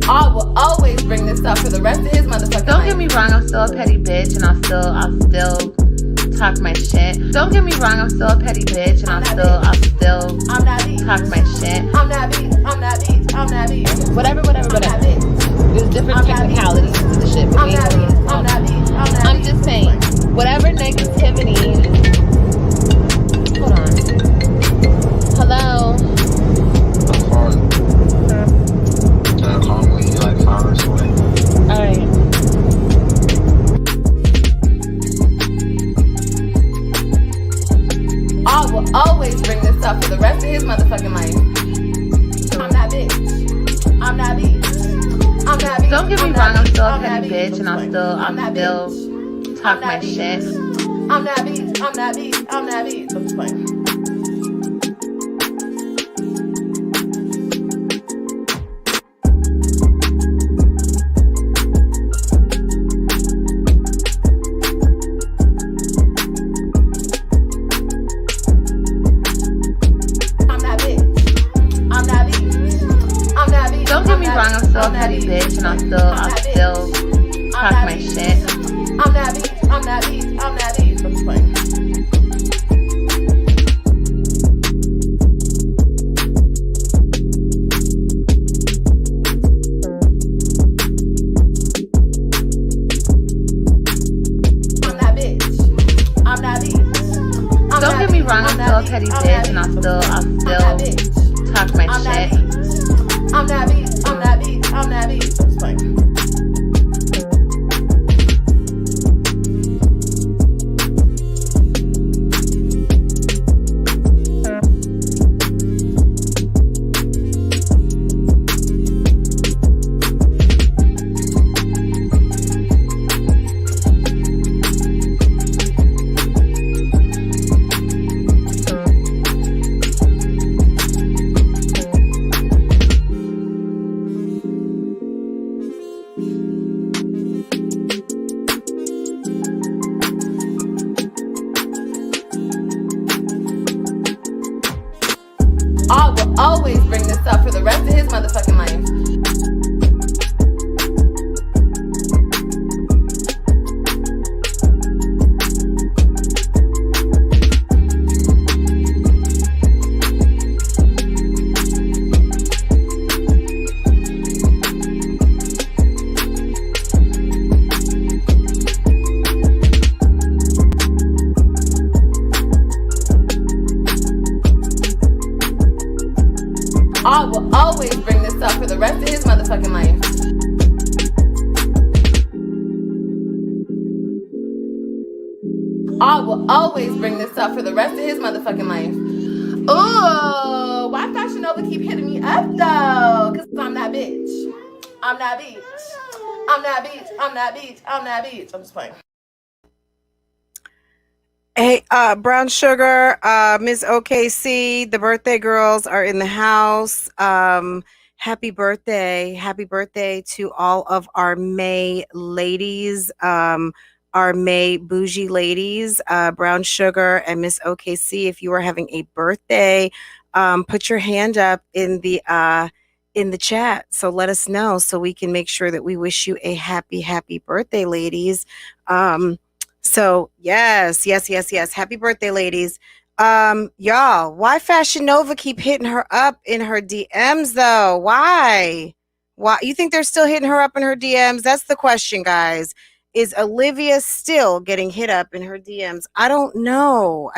I will always bring this up for the rest of his motherfucking Don't life. get me wrong, I'm still a petty bitch, and I'll still talk my shit. Don't get me wrong, I'm still a petty bitch, and I'll still I'm that bitch. talk my shit. I'm that bitch. I'm that bitch. I'm that bitch. Whatever. I'm that bitch. There's different technicalities to the shit. I'm that bitch. I'm that bitch. I'm that bitch. I'm just saying, whatever negativity. Hold on. Hello. Call me like 5 hours away. All right. I will always bring this up for the rest of his motherfucking life. I'm that bitch. I'm that bitch. I'm that bitch. Don't get me wrong, I'm still a petty bitch, and I'll still talk my shit. I'm that bitch. I'm that bitch. I'm that bitch. I'm just playing. Don't get me wrong, I'm still a petty bitch, and I'll still talk my shit. I'm that bitch. I'm that bitch. I'm that bitch. I'm just playing. Don't get me wrong, I'm still a petty bitch, and I'll still talk my shit. I'm that bitch. I'm that bitch. I'm that bitch. I'm just playing. I will always bring this up for the rest of his motherfucking life. I will always bring this up for the rest of his motherfucking life. I will always bring this up for the rest of his motherfucking life. Ooh, why Fashion Nova keep hitting me up though? Cause I'm that bitch. I'm that bitch. I'm that bitch. I'm that bitch. I'm that bitch. I'm just playing. Hey, Brown Sugar, Ms. OKC, the birthday girls are in the house. Happy birthday. Happy birthday to all of our May ladies, our May bougie ladies, Brown Sugar and Ms. OKC. If you are having a birthday, put your hand up in the chat. So let us know so we can make sure that we wish you a happy birthday, ladies. So yes. Happy birthday, ladies. Y'all, why Fashion Nova keep hitting her up in her DMs though? Why? You think they're still hitting her up in her DMs? That's the question, guys. Is Olivia still getting hit up in her DMs? I don't know.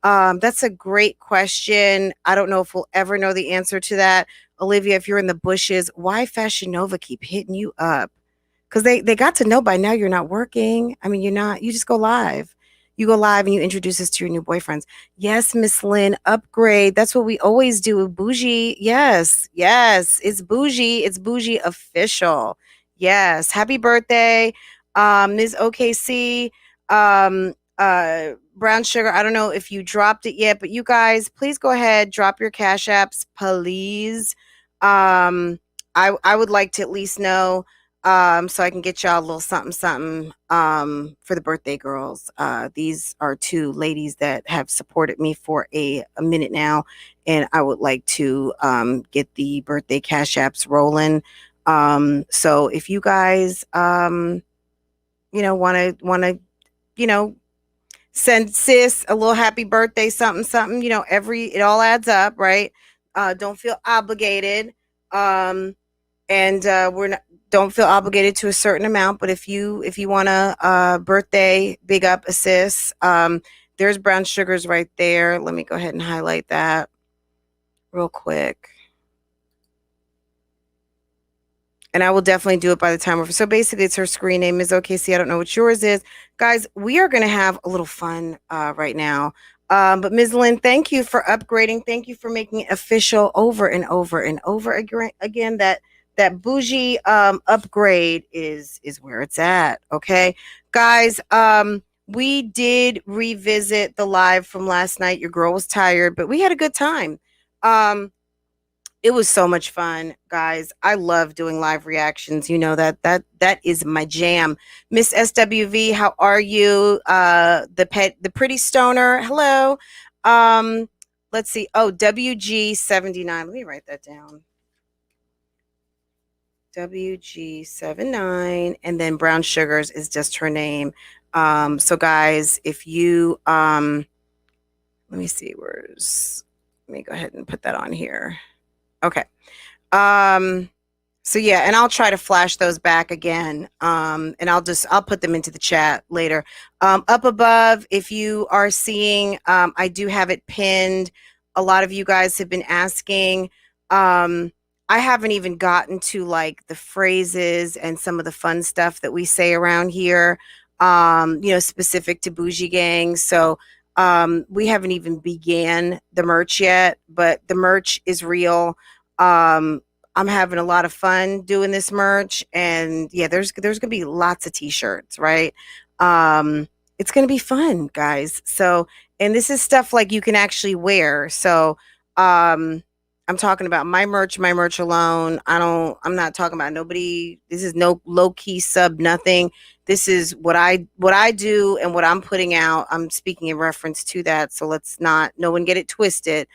That's a great question. I don't know if we'll ever know the answer to that. Olivia, if you're in the bushes, why Fashion Nova keep hitting you up? Because they got to know by now you're not working. I mean, you're not. You just go live. You go live and you introduce us to your new boyfriends. Yes, Miss Lynn, upgrade. That's what we always do with bougie. Yes, it's bougie. It's bougie official. Yes, happy birthday, Ms. OKC, Brown Sugar. I don't know if you dropped it yet, but you guys, please go ahead, drop your cash apps, please. I would like to at least know. So I can get y'all a little something for the birthday girls. These are two ladies that have supported me for a minute now, and I would like to get the birthday cash apps rolling. So if you guys, want to, you know, send sis a little happy birthday, something, something, it all adds up, right? Don't feel obligated. And we're not, don't feel obligated to a certain amount, but if you want to birthday big up a sis, there's brown sugars right there. Let me go ahead and highlight that real quick. And I will definitely do it by the time we're. So basically, it's her screen name is OKC. I don't know what yours is. Guys, we are going to have a little fun right now. But Ms. Lynn, thank you for upgrading. Thank you for making it official over and over and over again. That bougie upgrade is where it's at. Okay, guys. We did revisit the live from last night. Your girl was tired, but we had a good time. It was so much fun, guys. I love doing live reactions. You know that is my jam. Miss SWV, how are you? The pretty stoner. Hello. Let's see. Oh, WG79. Let me write that down. WG79, and then Brown Sugars is just her name. So guys, if you let me see, let me go ahead and put that on here. Okay. So yeah, and I'll try to flash those back again. And I'll put them into the chat later. Up above, if you are seeing, I do have it pinned. A lot of you guys have been asking. I haven't even gotten to like the phrases and some of the fun stuff that we say around here, specific to Bougie Gang. So we haven't even began the merch yet, but the merch is real. I'm having a lot of fun doing this merch, and yeah, there's gonna be lots of t-shirts, right? It's gonna be fun, guys. So, and this is stuff like you can actually wear. So I'm talking about my merch alone. I'm not talking about nobody. This is no low-key sub nothing. This is what I do and what I'm putting out. I'm speaking in reference to that, so let's not no one get it twisted.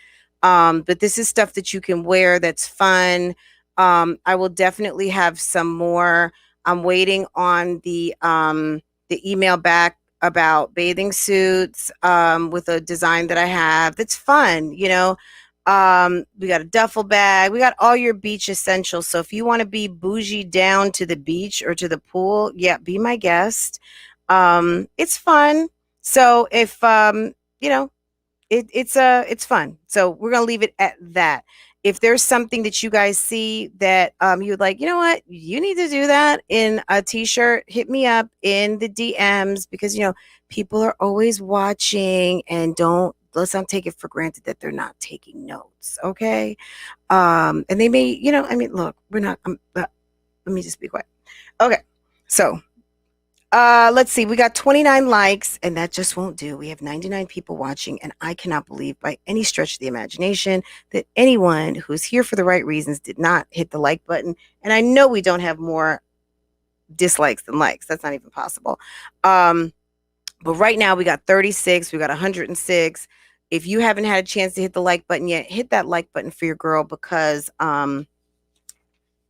But this is stuff that you can wear that's fun. I will definitely have some more. I'm waiting on the email back about bathing suits with a design that I have that's fun, we got a duffel bag. We got all your beach essentials. So if you want to be bougie down to the beach or to the pool, yeah, be my guest. It's fun. So if it's fun. So we're gonna leave it at that. If there's something that you guys see that you would like, you know what, you need to do that in a t-shirt, hit me up in the DMs, because people are always watching, and let's not take it for granted that they're not taking notes, okay? And they may, look, we're not. Let me just be quiet. Okay, so let's see. We got 29 likes, and that just won't do. We have 99 people watching, and I cannot believe by any stretch of the imagination that anyone who's here for the right reasons did not hit the like button. And I know we don't have more dislikes than likes. That's not even possible. But right now we got 36. We got 106. If you haven't had a chance to hit the like button yet, hit that like button for your girl, because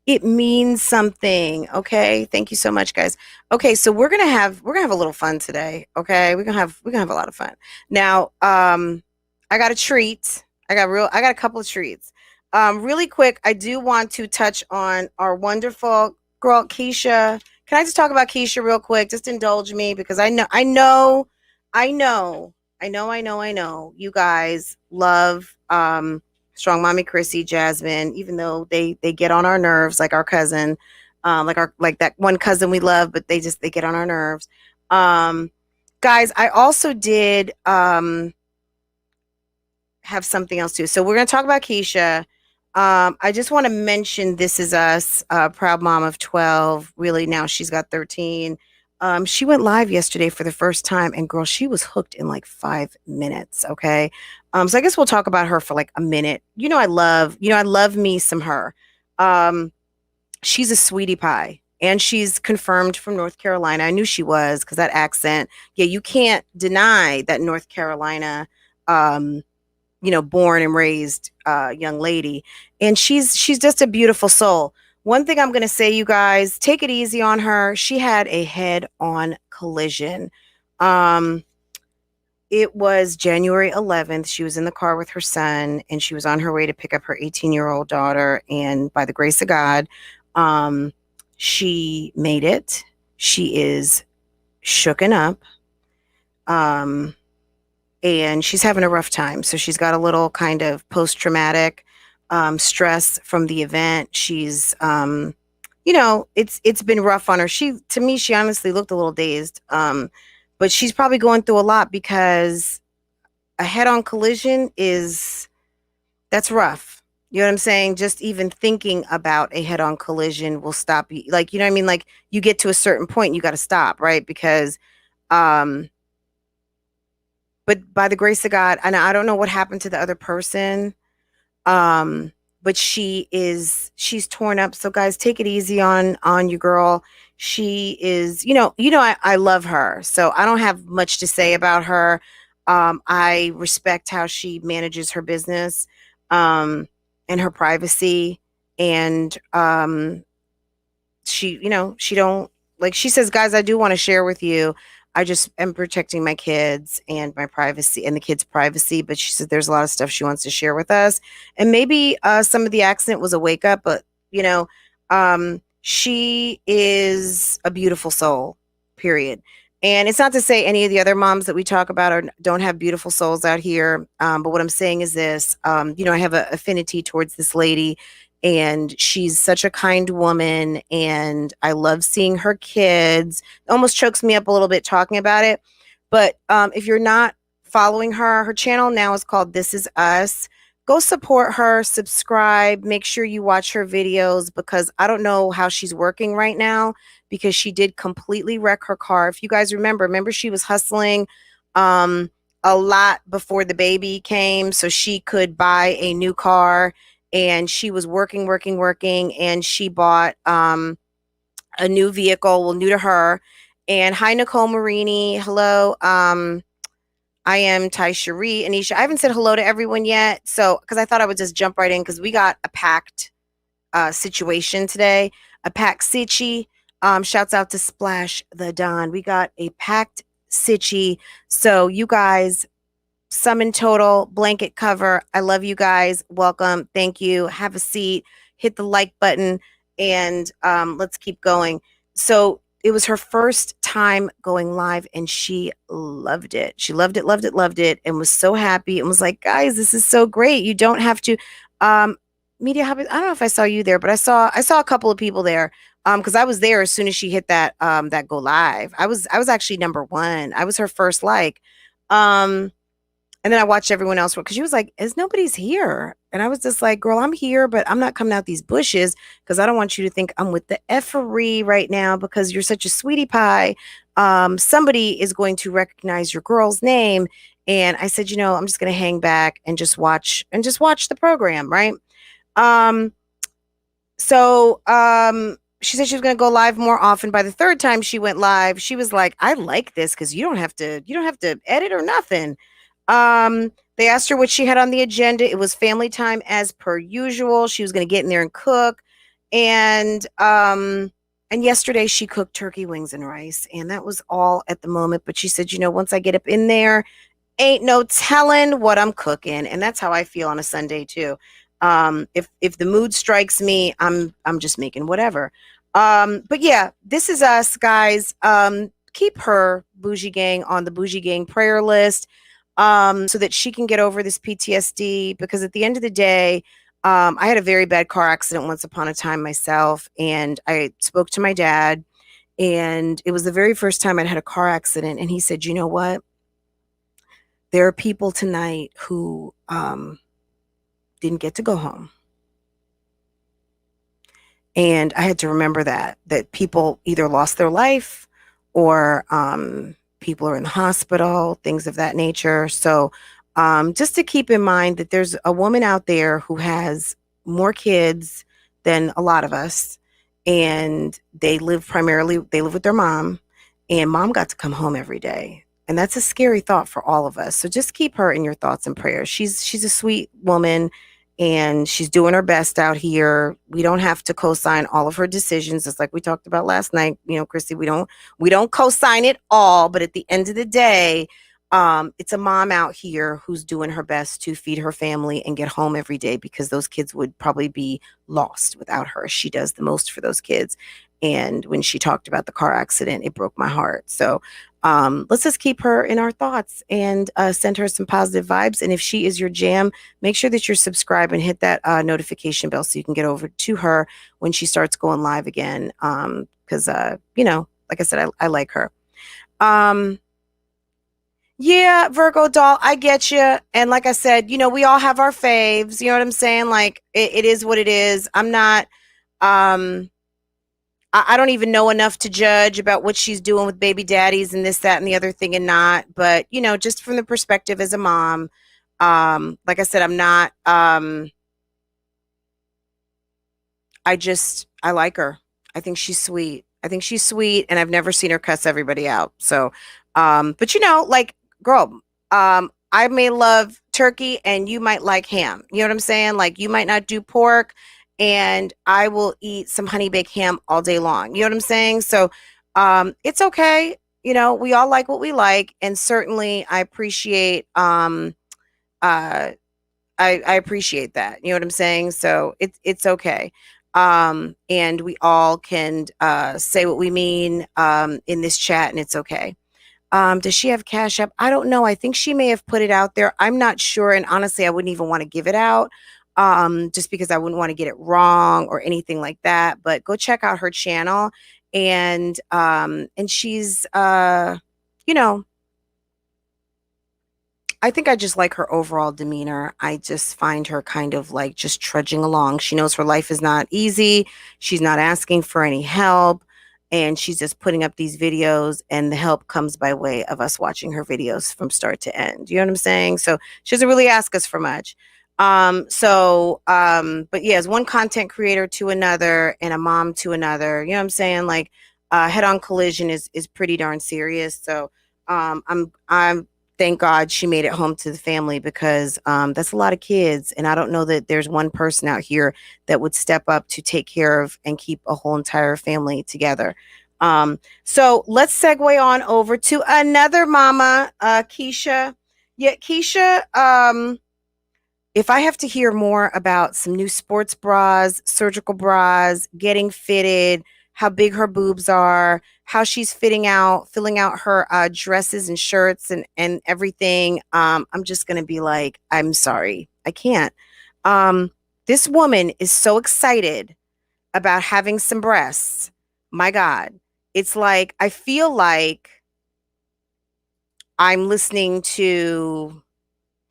it means something. Okay. Thank you so much, guys. Okay, so we're gonna have a little fun today. Okay, we're gonna have a lot of fun. Now, I got a treat. I got a couple of treats. Really quick, I do want to touch on our wonderful girl Keisha. Can I just talk about Keisha real quick? Just indulge me, because I know you guys love Strong Mommy Chrissy, Jasmine, even though they get on our nerves, like our cousin, like that one cousin we love, but they get on our nerves. Guys, I also did have something else too. So we're gonna talk about Keisha. I just want to mention This Is Us, proud mom of 12. Really, now she's got 13. She went live yesterday for the first time, and girl, she was hooked in like 5 minutes. Okay. So I guess we'll talk about her for like a minute. I love me some her. She's a sweetie pie, and she's confirmed from North Carolina. I knew she was, because that accent, yeah, you can't deny that North Carolina, born and raised young lady, and she's just a beautiful soul. One thing I'm going to say, you guys, take it easy on her. She had a head-on collision. It was January 11th. She was in the car with her son, and she was on her way to pick up her 18-year-old daughter. And by the grace of God, she made it. She is shooken up. And she's having a rough time. So she's got a little kind of post-traumatic stress from the event. She's, it's been rough on her. To me, she honestly looked a little dazed. But she's probably going through a lot because a head-on collision that's rough. You know what I'm saying? Just even thinking about a head-on collision will stop you. Like, you know what I mean? Like, you get to a certain point, you got to stop, right? Because, but by the grace of God, and I don't know what happened to the other person, but she's torn up. So guys, take it easy on your girl. She is, I love her. So I don't have much to say about her. I respect how she manages her business, and her privacy. And, she don't, like she says, guys, I do want to share with you. I just am protecting my kids and my privacy and the kids' privacy. But she said there's a lot of stuff she wants to share with us. And maybe some of the accident was a wake up, but she is a beautiful soul, period. And it's not to say any of the other moms that we talk about don't have beautiful souls out here. But what I'm saying is this, I have an affinity towards this lady, and she's such a kind woman, and I love seeing her kids. It almost chokes me up a little bit talking about it. But if you're not following her channel now is called This Is Us. Go support her, subscribe, make sure you watch her videos, because I don't know how she's working right now, because she did completely wreck her car. If you guys remember she was hustling a lot before the baby came so she could buy a new car. And she was working, and she bought a new vehicle, well, new to her. And hi, Nicole Marini. Hello. I am Ty Cherie, Anisha. I haven't said hello to everyone yet, so because I thought I would just jump right in, because we got a packed situation today, a packed sitchy. Shouts out to Splash the Don. We got a packed sitchy. So you guys, sum in total, blanket cover. I love you guys. Welcome. Thank you. Have a seat. Hit the like button, and let's keep going. So it was her first time going live, and she loved it. She loved it, and was so happy, and was like, guys, this is so great. You don't have to media hub. I don't know if I saw you there, but I saw a couple of people there. Because I was there as soon as she hit that go live. I was actually number one. I was her first like. And then I watched everyone else because she was like, nobody's here. And I was just like, girl, I'm here, but I'm not coming out these bushes because I don't want you to think I'm with the effery right now because you're such a sweetie pie. Somebody is going to recognize your girl's name. And I said, I'm just going to hang back and just watch the program. Right. So she said she was going to go live more often. By the third time she went live, she was like, I like this because you don't have to edit or nothing. They asked her what she had on the agenda. It was family time as per usual. She was going to get in there and cook. And yesterday she cooked turkey wings and rice, and that was all at the moment. But she said, once I get up in there, ain't no telling what I'm cooking. And that's how I feel on a Sunday too. If the mood strikes me, I'm just making whatever. But yeah, This Is Us, guys. Keep her bougie gang on the bougie gang prayer list. So that she can get over this PTSD, because at the end of the day, I had a very bad car accident once upon a time myself, and I spoke to my dad, and it was the very first time I'd had a car accident, and he said, you know what? There are people tonight who didn't get to go home. And I had to remember that people either lost their life or people are in the hospital, things of that nature. So just to keep in mind that there's a woman out there who has more kids than a lot of us, and they live with their mom, and mom got to come home every day. And that's a scary thought for all of us. So just keep her in your thoughts and prayers. She's a sweet woman and she's doing her best out here. We don't have to co-sign all of her decisions. It's like we talked about last night, Chrissy, we don't co-sign it all, but at the end of the day, it's a mom out here who's doing her best to feed her family and get home every day, because those kids would probably be lost without her. She does the most for those kids. And when she talked about the car accident, it broke my heart. So let's just keep her in our thoughts and send her some positive vibes. And if she is your jam, make sure that you're subscribed and hit that notification bell so you can get over to her when she starts going live again. Because, like I said, I like her. Yeah, Virgo doll, I get you. And like I said, we all have our faves. You know what I'm saying? Like it is what it is. I'm not, I don't even know enough to judge about what she's doing with baby daddies and this, that, and the other thing and not. But, just from the perspective as a mom, like I said, I'm not, I like her. I think she's sweet. And I've never seen her cuss everybody out. So, but like, girl, I may love turkey and you might like ham. You know what I'm saying? Like, you might not do pork and I will eat some honey baked ham all day long. You know what I'm saying? So, it's okay. We all like what we like. And certainly I appreciate, I appreciate that. You know what I'm saying? So it's okay. And we all can, say what we mean, in this chat, and it's okay. Does she have Cash App? I don't know. I think she may have put it out there. I'm not sure. And honestly, I wouldn't even want to give it out, just because I wouldn't want to get it wrong or anything like that. But go check out her channel. And she's, I think I just like her overall demeanor. I just find her kind of like just trudging along. She knows her life is not easy. She's not asking for any help. And she's just putting up these videos, and the help comes by way of us watching her videos from start to end. You know what I'm saying? So she doesn't really ask us for much. But yeah, as one content creator to another and a mom to another, you know what I'm saying? Like, head-on collision is pretty darn serious. So, I'm thank God she made it home to the family, because that's a lot of kids. And I don't know that there's one person out here that would step up to take care of and keep a whole entire family together. So let's segue on over to another mama, Keisha. Yeah, Keisha, if I have to hear more about some new sports bras, surgical bras, getting fitted, how big her boobs are, how she's filling out her dresses and shirts and everything, I'm just going to be like, I'm sorry, I can't. This woman is so excited about having some breasts. My God. It's like, I feel like I'm listening to,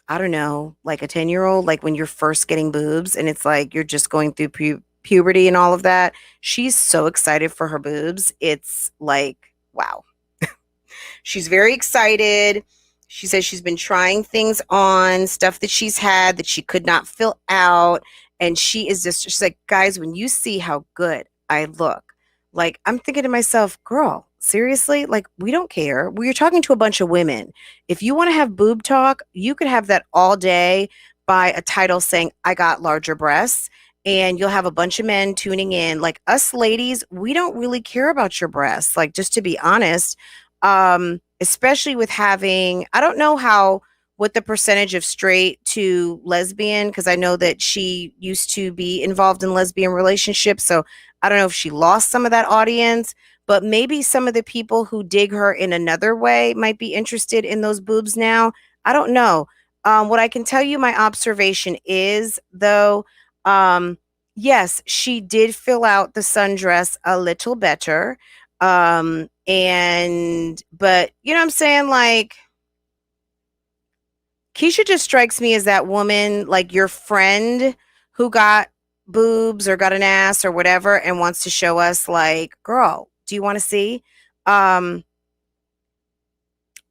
I don't know, like a 10-year-old, like when you're first getting boobs and it's like you're just going through puberty and all of that. She's so excited for her boobs. It's like, wow. She's very excited. She says she's been trying things on, stuff that she's had that she could not fill out. And she's like, guys, when you see how good I look, like, I'm thinking to myself, girl, seriously? Like, we don't care. We're talking to a bunch of women. If you want to have boob talk, you could have that all day by a title saying, I got larger breasts. And you'll have a bunch of men tuning in. Like, us ladies, we don't really care about your breasts. Like, just to be honest, especially with having, I don't know what the percentage of straight to lesbian, because I know that she used to be involved in lesbian relationships. So I don't know if she lost some of that audience, but maybe some of the people who dig her in another way might be interested in those boobs now. I don't know. What I can tell you, my observation is, though, yes, she did fill out the sundress a little better. But you know what I'm saying? Like, Keisha just strikes me as that woman, like your friend who got boobs or got an ass or whatever and wants to show us, like, girl, do you want to see?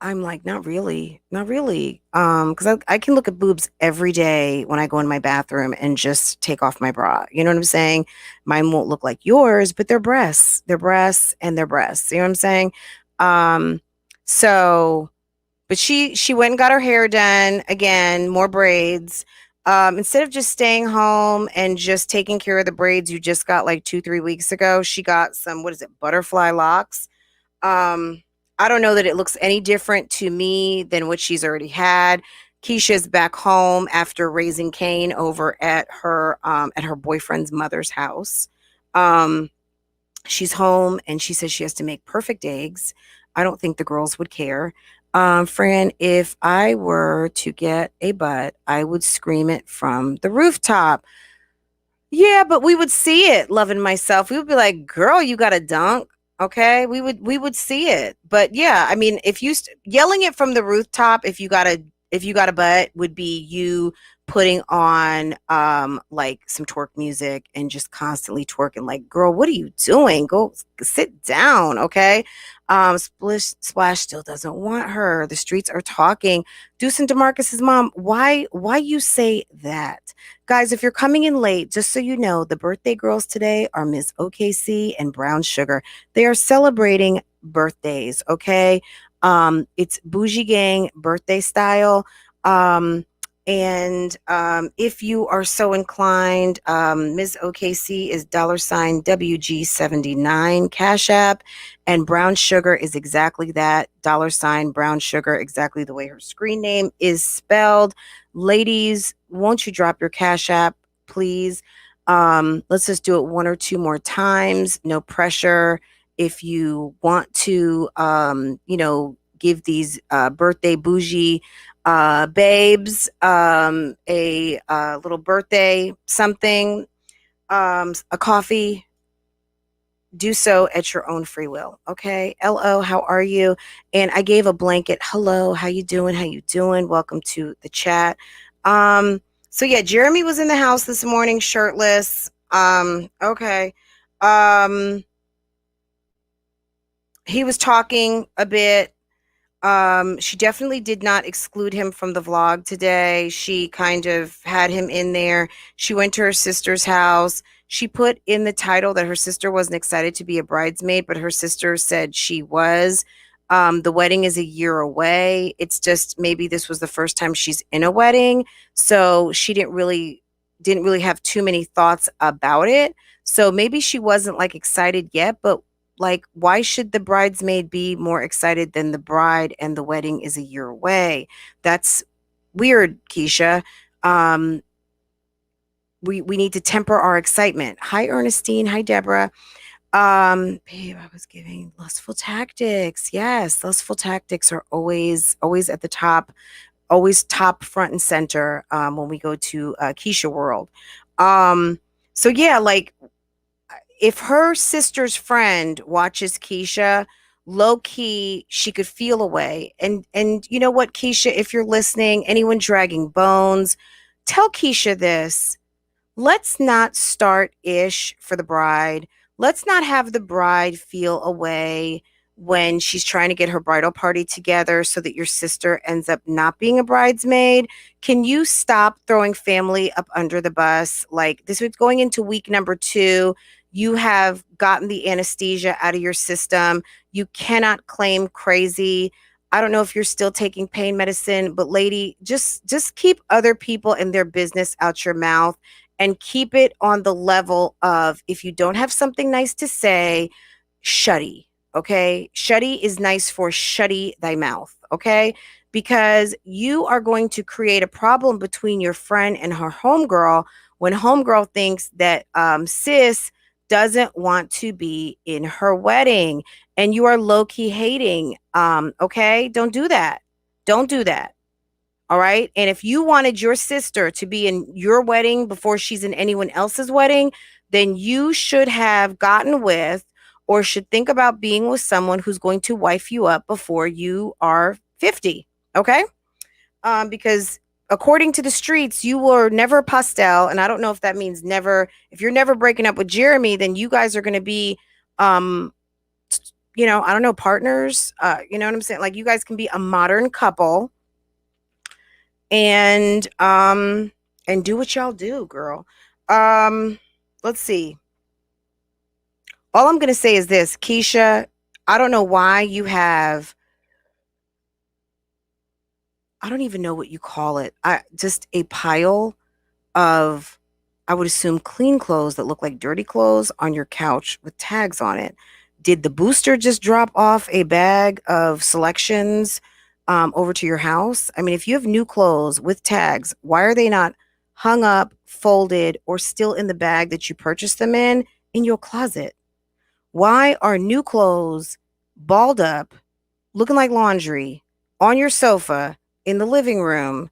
I'm like, not really. Because I can look at boobs every day when I go in my bathroom and just take off my bra. You know what I'm saying? Mine won't look like yours, but they're breasts. They're breasts and they're breasts. You know what I'm saying? So But she went and got her hair done again, more braids. Instead of just staying home and just taking care of the braids you just got like 2-3 weeks ago, she got some, what is it, butterfly locks. I don't know that it looks any different to me than what she's already had. Keisha's back home after raising Cain over at her boyfriend's mother's house. She's home and she says she has to make perfect eggs. I don't think the girls would care. Fran, if I were to get a butt, I would scream it from the rooftop. Yeah, but we would see it, loving myself. We would be like, "Girl, you got a dunk." Okay? We would see it. But yeah, I mean, if you yelling it from the rooftop if you got a butt would be you putting on like some twerk music and just constantly twerking like, "Girl, what are you doing? Go sit down." Okay? Splish Splash still doesn't want her. The streets are talking. Deuce and DeMarcus's mom, why you say that? Guys, if you're coming in late, just so you know, the birthday girls today are Ms. OKC and Brown Sugar. They are celebrating birthdays, okay? It's Bougie Gang birthday style. And if you are so inclined, Ms. OKC is $ WG79 Cash App, and Brown Sugar is exactly that, $ Brown Sugar, exactly the way her screen name is spelled. Ladies, won't you drop your Cash App, please? Let's just do it one or two more times. No pressure. If you want to, give these birthday bougie babes a little birthday something, a coffee, do so at your own free will. Okay. LO, how are you? And I gave a blanket hello, how you doing, welcome to the chat. So yeah, Jeremy was in the house this morning shirtless. Okay. He was talking a bit. She definitely did not exclude him from the vlog today. She kind of had him in there. She went to her sister's house. She put in the title that her sister wasn't excited to be a bridesmaid, but her sister said she was. The wedding is a year away. It's just maybe this was the first time she's in a wedding, so she didn't really have too many thoughts about it. So maybe she wasn't like excited yet, but like, why should the bridesmaid be more excited than the bride and the wedding is a year away? That's weird, Keisha. We need to temper our excitement. Hi, Ernestine. Hi, Deborah. Babe, I was giving lustful tactics. Yes, lustful tactics are always at the top, always top front and center when we go to Keisha World. So yeah, like, if her sister's friend watches Keisha, low key, she could feel a way. And you know what, Keisha, if you're listening, anyone dragging bones, tell Keisha this. Let's not start ish for the bride. Let's not have the bride feel a way when she's trying to get her bridal party together so that your sister ends up not being a bridesmaid. Can you stop throwing family up under the bus? Like, this is going into week number 2. You have gotten the anesthesia out of your system. You cannot claim crazy. I don't know if you're still taking pain medicine, but lady, just keep other people and their business out your mouth, and keep it on the level of, if you don't have something nice to say, shutty. Okay. Shutty is nice for shutty thy mouth. Okay. Because you are going to create a problem between your friend and her homegirl when homegirl thinks that sis doesn't want to be in her wedding and you are low-key hating. Okay. Don't do that. Don't do that. All right. And if you wanted your sister to be in your wedding before she's in anyone else's wedding, then you should have gotten with or should think about being with someone who's going to wife you up before you are 50. Okay. Because according to the streets, you were never pastel. And I don't know if that means never. If you're never breaking up with Jeremy, then you guys are going to be, I don't know, partners. You know what I'm saying? Like, you guys can be a modern couple and do what y'all do, girl. Let's see. All I'm gonna say is this, Keisha, I don't know why you have I don't even know what you call it. Just a pile of, I would assume, clean clothes that look like dirty clothes on your couch with tags on it. Did the booster just drop off a bag of selections over to your house? I mean, if you have new clothes with tags, why are they not hung up, folded, or still in the bag that you purchased them in your closet? Why are new clothes balled up, looking like laundry, on your sofa in the living room,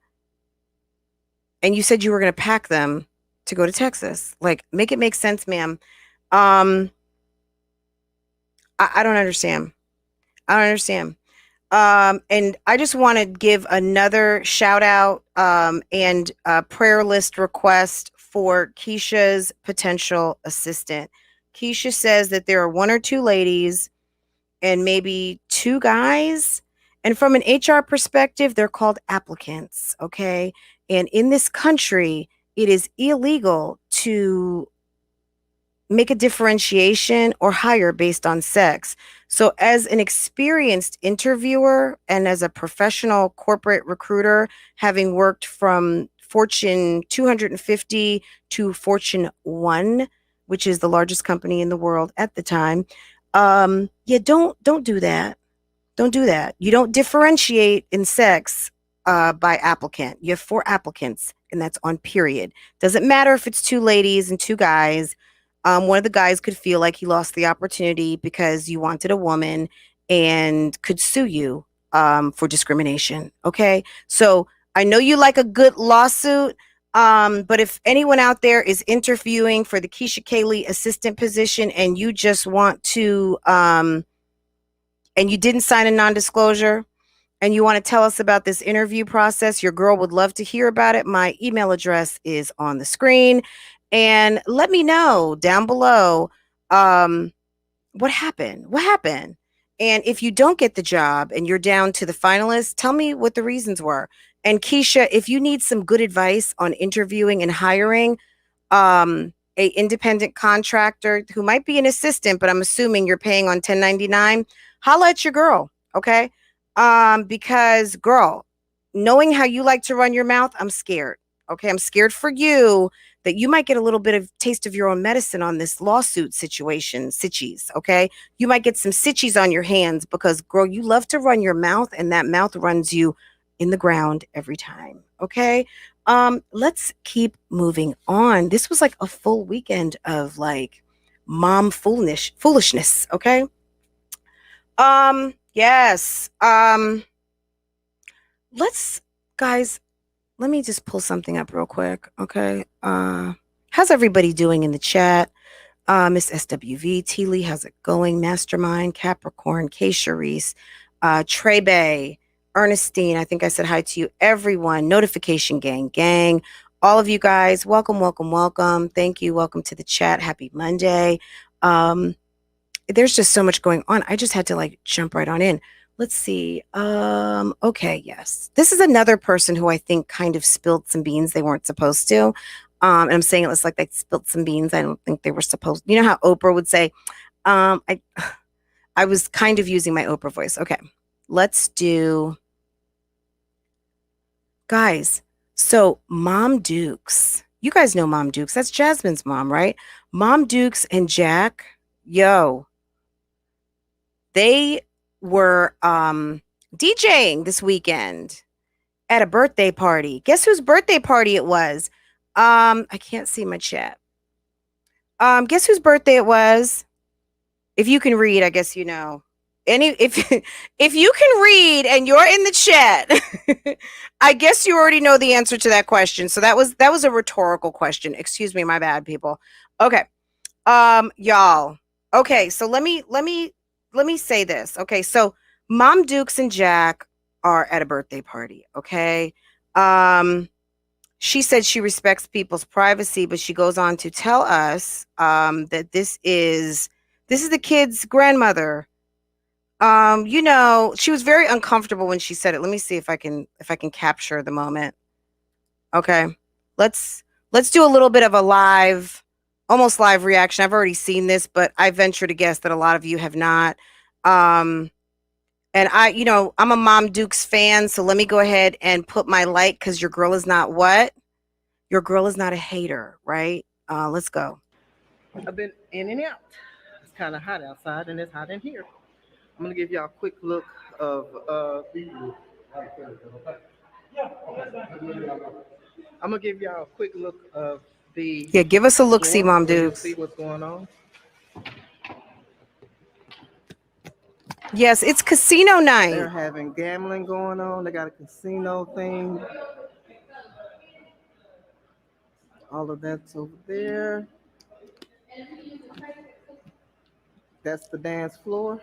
and you said you were going to pack them to go to Texas? Like, make it make sense, ma'am. I don't understand. I don't understand. And I just want to give another shout out and a prayer list request for Keisha's potential assistant. Keisha says that there are one or two ladies and maybe two guys. And from an HR perspective, they're called applicants. Okay. And in this country, it is illegal to make a differentiation or hire based on sex. So, as an experienced interviewer and as a professional corporate recruiter, having worked from Fortune 250 to Fortune 1, which is the largest company in the world at the time, yeah, don't do that. Don't do that. You don't differentiate in sex by applicant. You have four applicants, and that's on period. Doesn't matter if it's two ladies and two guys. One of the guys could feel like he lost the opportunity because you wanted a woman and could sue you for discrimination. Okay. So I know you like a good lawsuit, but if anyone out there is interviewing for the Keisha Kaylee assistant position and you just want to, and you didn't sign a non-disclosure, and you want to tell us about this interview process, your girl would love to hear about it. My email address is on the screen. And let me know down below what happened. What happened? And if you don't get the job and you're down to the finalists, tell me what the reasons were. And Keisha, if you need some good advice on interviewing and hiring a independent contractor who might be an assistant, but I'm assuming you're paying on 1099, holla at your girl, okay? Because girl, knowing how you like to run your mouth, I'm scared. Okay, I'm scared for you that you might get a little bit of taste of your own medicine on this lawsuit situation, sitchies, okay? You might get some sitchies on your hands because, girl, you love to run your mouth and that mouth runs you in the ground every time, okay? Let's keep moving on. This was like a full weekend of like mom foolishness, okay? Yes. Guys, let me just pull something up real quick, okay? How's everybody doing in the chat? Miss SWV, T. Lee, how's it going? Mastermind, Capricorn, Keisha Reese, Trey Bay, Ernestine, I think I said hi to you, everyone. Notification gang. All of you guys, welcome. Thank you. Welcome to the chat. Happy Monday. There's just so much going on. I just had to like jump right on in. Let's see. Okay, yes. This is another person who I think kind of spilled some beans they weren't supposed to. And I'm saying it like they spilled some beans. I don't think they were supposed. You know how Oprah would say, I was kind of using my Oprah voice. Okay. Let's do, guys. So Mom Dukes. You guys know Mom Dukes. That's Jasmine's mom, right? Mom Dukes and Jack, yo, they were DJing this weekend at a birthday party. Guess whose birthday party it was? I can't see my chat. Guess whose birthday it was? If you can read, I guess you know. If you can read and you're in the chat, I guess you already know the answer to that question. So that was a rhetorical question. Excuse me, my bad, people. Okay. Y'all. Okay, so let me say this. Okay, so Mom Dukes and Jack are at a birthday party, okay? She said she respects people's privacy, but she goes on to tell us that this is the kid's grandmother. You know, she was very uncomfortable when she said it. Let me see if I can capture the moment. Okay. Let's do a little bit of a almost live reaction. I've already seen this, but I venture to guess that a lot of you have not. And And I'm a Mom Dukes fan, so let me go ahead and put my like, because your girl is not what? Your girl is not a hater, right? Let's go. I've been in and out. It's kind of hot outside and it's hot in here. I'm gonna give y'all a quick look of. I'm gonna give y'all a quick look of the. Yeah, give us a look-see, floor Mom where you'll Dukes. see what's going on. Yes, it's casino night. They're having gambling going on. They got a casino thing. All of that's over there. That's the dance floor.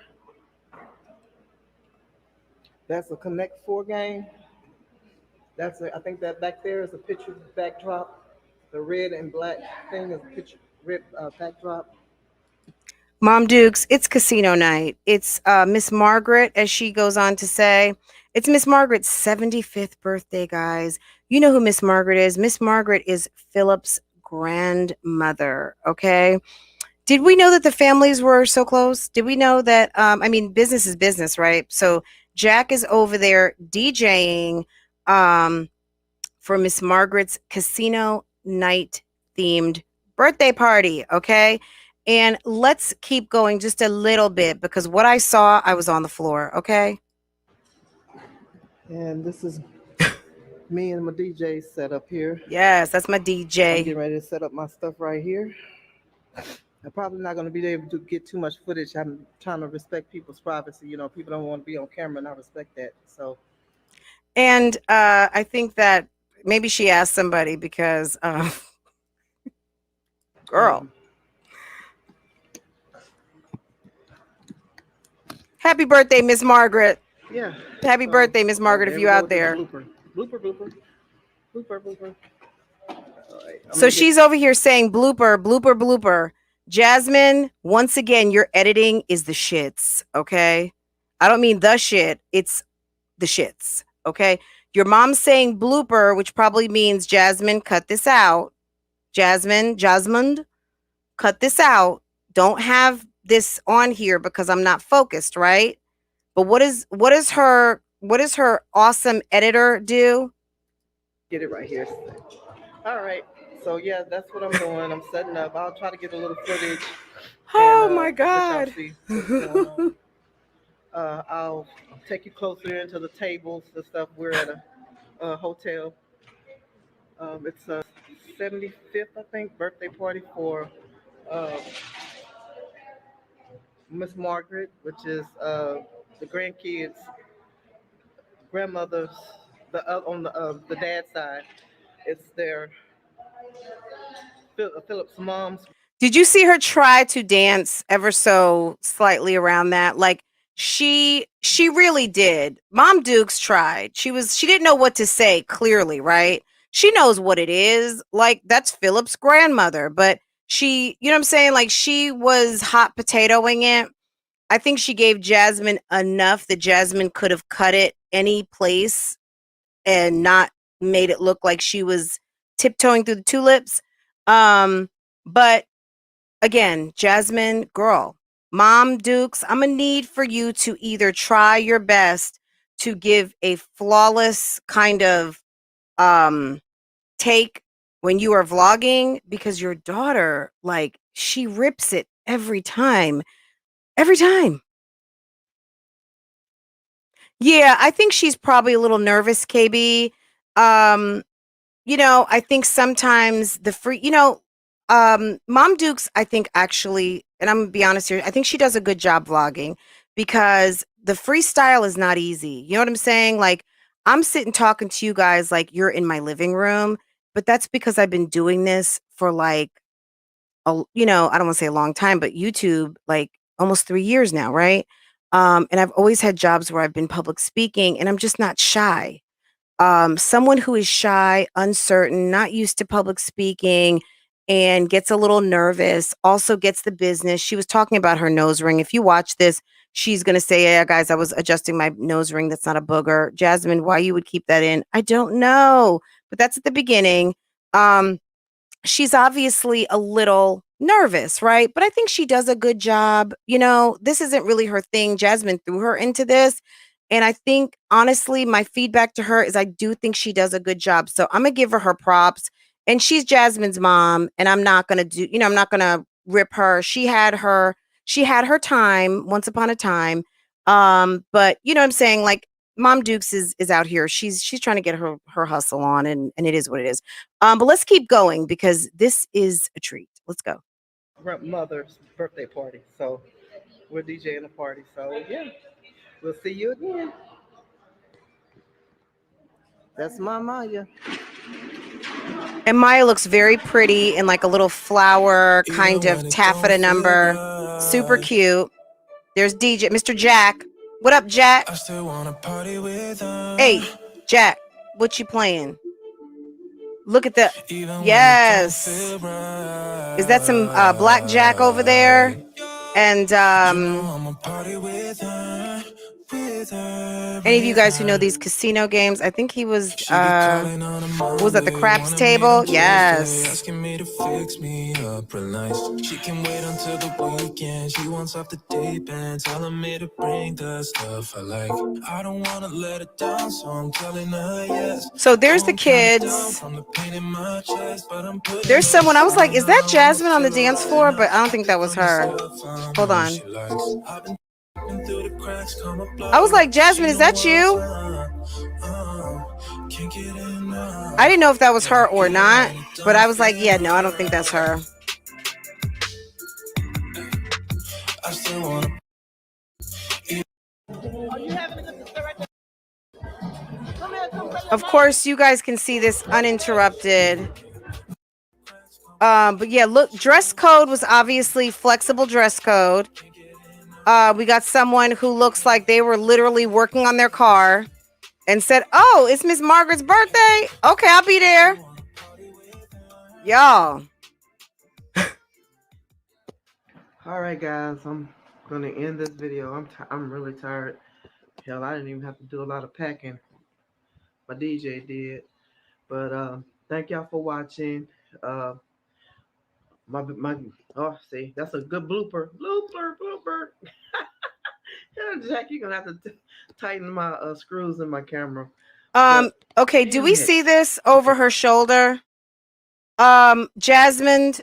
That's a Connect Four game. I think that back there is a picture backdrop. The red and black thing is a picture red backdrop. Mom Dukes, it's casino night. It's Miss Margaret, as she goes on to say. It's Miss Margaret's 75th birthday, guys. You know who Miss Margaret is. Miss Margaret is Philip's grandmother, okay? Did we know that the families were so close? Did we know that, business is business, right? So Jack is over there DJing for Miss Margaret's casino night themed birthday party, okay? And let's keep going just a little bit, because what I saw, I was on the floor, okay? And this is me and my DJ set up here. Yes, that's my I'm DJ. getting ready to set up my stuff right here. I'm probably not going to be able to get too much footage. I'm trying to respect people's privacy. You know, people don't want to be on camera, and I respect that. So, And I think that maybe she asked somebody because, girl. Happy birthday, Miss Margaret. Yeah. Happy birthday, Miss Margaret, if we you're go out with the there. Blooper. All right, So she's over here saying blooper. Jasmine, once again, your editing is the shits, okay? I don't mean the shit, it's the shits, okay? Your mom's saying blooper, which probably means Jasmine, cut this out. Jasmine, cut this out. Don't have this on here because I'm not focused, right? But what is her awesome editor do? Get it right here. All right. So yeah, that's what I'm doing. I'm setting up. I'll try to get a little footage. Oh and, my God. let y'all see what's going on. I'll take you closer into the tables and stuff. We're at a hotel. It's a 75th, I think, birthday party for uh, Miss Margaret, which is the grandkids' grandmother's on the dad's side. It's their Philip's mom's. Did you see her try to dance ever so slightly around that? Like she really did. Mom Dukes tried. She didn't know what to say clearly, right? She knows what it is. Like that's Philip's grandmother, but she, you know what I'm saying? Like she was hot potatoing it. I think she gave Jasmine enough that Jasmine could have cut it any place and not made it look like she was tiptoeing through the tulips. But again, Jasmine, girl, Mom Dukes, I'm gonna need for you to either try your best to give a flawless kind of take when you are vlogging, because your daughter, like, she rips it every time. Every time. Yeah, I think she's probably a little nervous, KB. I think sometimes Mom Dukes, I think actually, and I'm gonna be honest here, I think she does a good job vlogging because the freestyle is not easy. You know what I'm saying? Like, I'm sitting talking to you guys like you're in my living room, but that's because I've been doing this for like, I don't want to say a long time, but YouTube, like almost 3 years now, right? And I've always had jobs where I've been public speaking and I'm just not shy. Someone who is shy, uncertain, not used to public speaking, and gets a little nervous, also gets the business. She was talking about her nose ring. If you watch this, she's going to say, yeah, guys, I was adjusting my nose ring. That's not a booger. Jasmine, why you would keep that in? I don't know, but that's at the beginning. She's obviously a little nervous, right? But I think she does a good job. You know, this isn't really her thing. Jasmine threw her into this. And I think, honestly, my feedback to her is I do think she does a good job. So I'm going to give her props. And she's Jasmine's mom. And I'm not going to do, you know, I'm not going to rip her. She had her time once upon a time. But you know what I'm saying? Like, Mom Dukes is out here. She's trying to get her hustle on, and it is what it is. But let's keep going because this is a treat. Let's go. Mother's birthday party. So we're DJing a party. So yeah, we'll see you again. That's my Maya. And Maya looks very pretty in like a little flower kind of taffeta number. Super cute. There's DJ, Mr. Jack. What up, Jack? Hey, Jack, what you playing? Look at the, yes. Is that some blackjack over there? And any of you guys who know these casino games, I think he was, what was that, the craps table? Yes. Asking me to fix me up real nice. She can wait until the weekend. She wants off the deep end, telling me to bring the stuff I like. I don't want to let it down, so I'm telling her yes. So there's the kids. There's someone, I was like, is that Jasmine on the dance floor? But I don't think that was her. Hold on. I was like, Jasmine, is that you? I didn't know if that was her or not, but I was like, yeah, no, I don't think that's her. Of course, you guys can see this uninterrupted. But yeah, look, dress code was obviously flexible dress code. We got someone who looks like they were literally working on their car and said, oh, it's Miss Margaret's birthday. Okay, I'll be there. Y'all. All right, guys, I'm gonna end this video. I'm really tired. Hell, I didn't even have to do a lot of packing. My DJ did. But thank y'all for watching. My oh, see, that's a good blooper. Yeah, Jack, you're gonna have to tighten my screws in my camera. Okay, do we see this over her shoulder? Jasmine,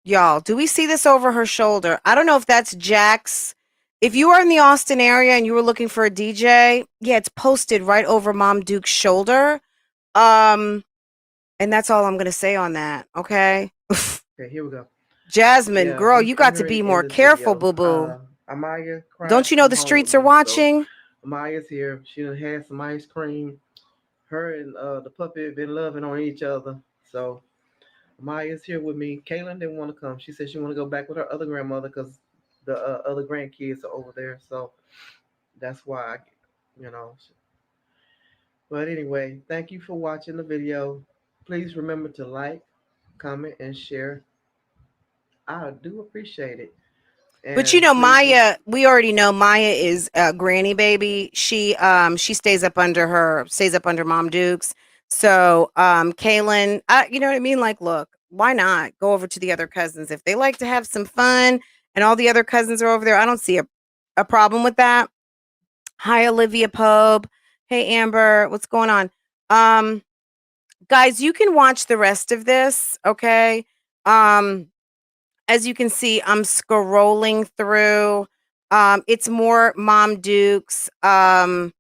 y'all, do we see this over her shoulder? I don't know if that's Jack's. If you are in the Austin area and you were looking for a DJ, yeah, it's posted right over Mom Duke's shoulder. And that's all I'm gonna say on that. Okay. Okay, here we go. Jasmine, yeah, girl, you got to be more careful, boo boo. Amaya, don't you know the streets are watching? So Amaya's here. She done had some ice cream. Her and the puppy have been loving on each other. So Amaya's here with me. Kaylin didn't want to come. She said she want to go back with her other grandmother because the other grandkids are over there. So that's why, you know. But anyway, thank you for watching the video. Please remember to like, comment, and share. I do appreciate it. But you know, Maya, we already know Maya is a granny baby. She stays up under Mom Dukes. So Kaylin, you know what I mean? Like, look, why not go over to the other cousins if they like to have some fun and all the other cousins are over there? I don't see a problem with that. Hi, Olivia Pobe. Hey, Amber, what's going on? Guys, you can watch the rest of this, okay? As you can see, I'm scrolling through. It's more Mom Dukes. Y'all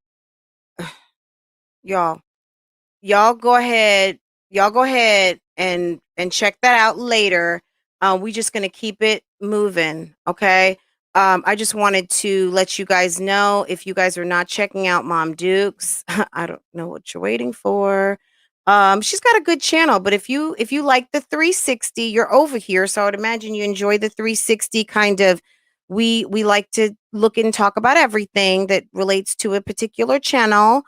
go ahead. Y'all go ahead and check that out later. We just gonna keep it moving, okay? I just wanted to let you guys know if you guys are not checking out Mom Dukes, I don't know what you're waiting for. She's got a good channel, but if you like the 360, you're over here. So I would imagine you enjoy the 360 kind of. We like to look and talk about everything that relates to a particular channel.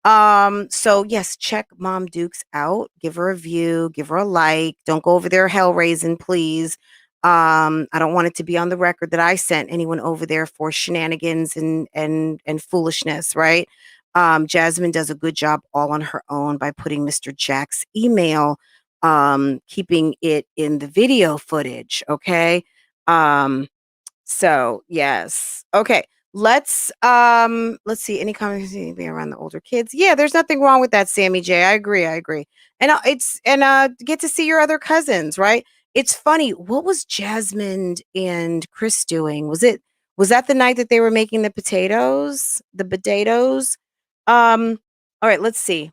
So yes, check Mom Dukes out. Give her a view, give her a like. Don't go over there hell raising, please. I don't want it to be on the record that I sent anyone over there for shenanigans and foolishness, right? Jasmine does a good job all on her own by putting Mr. Jack's email keeping it in the video footage. Okay. So yes. Okay. Let's see. Any comments be around the older kids? Yeah, there's nothing wrong with that, Sammy J. I agree. And get to see your other cousins, right? It's funny. What was Jasmine and Chris doing? Was that the night that they were making the potatoes? The potatoes? All right, let's see.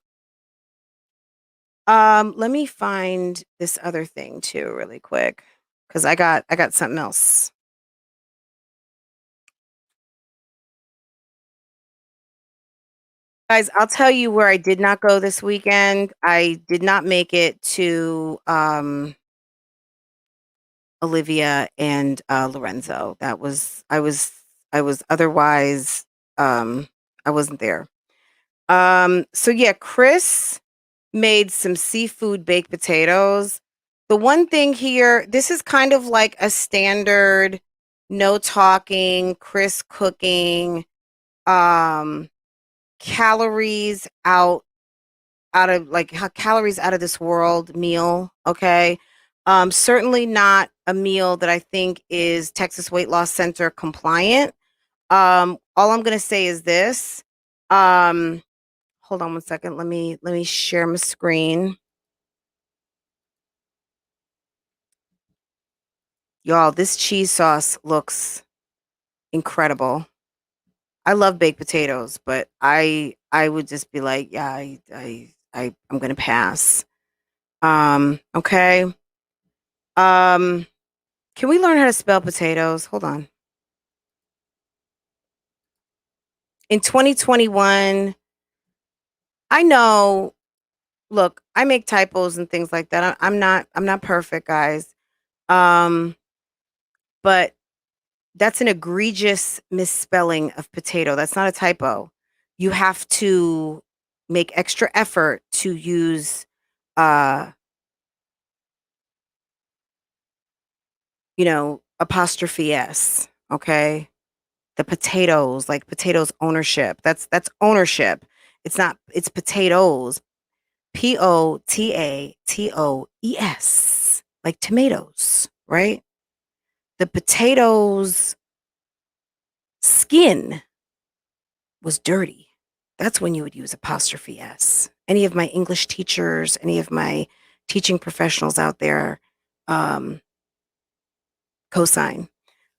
Let me find this other thing too really quick cuz I got something else. Guys, I'll tell you where I did not go this weekend. I did not make it to Olivia and Lorenzo. I was otherwise I wasn't there. So yeah, Chris made some seafood baked potatoes. The one thing here, this is kind of like a standard no talking, Chris cooking, calories out of like calories out of this world meal. Okay. Certainly not a meal that I think is Texas Weight Loss Center compliant. All I'm gonna say is this. Hold on one second. Let me share my screen. Y'all, this cheese sauce looks incredible. I love baked potatoes, but I would just be like, yeah, I'm gonna pass. Okay. Can we learn how to spell potatoes? Hold on. In 2021, I know, look, I make typos and things like that. I'm not perfect, guys. But that's an egregious misspelling of potato. That's not a typo. You have to make extra effort to use uh apostrophe s, okay? The potatoes, like potatoes ownership. That's ownership. It's potatoes. Potatoes, like tomatoes, right? The potatoes skin was dirty. That's when you would use apostrophe s. Any of my English teachers, any of my teaching professionals out there, cosign.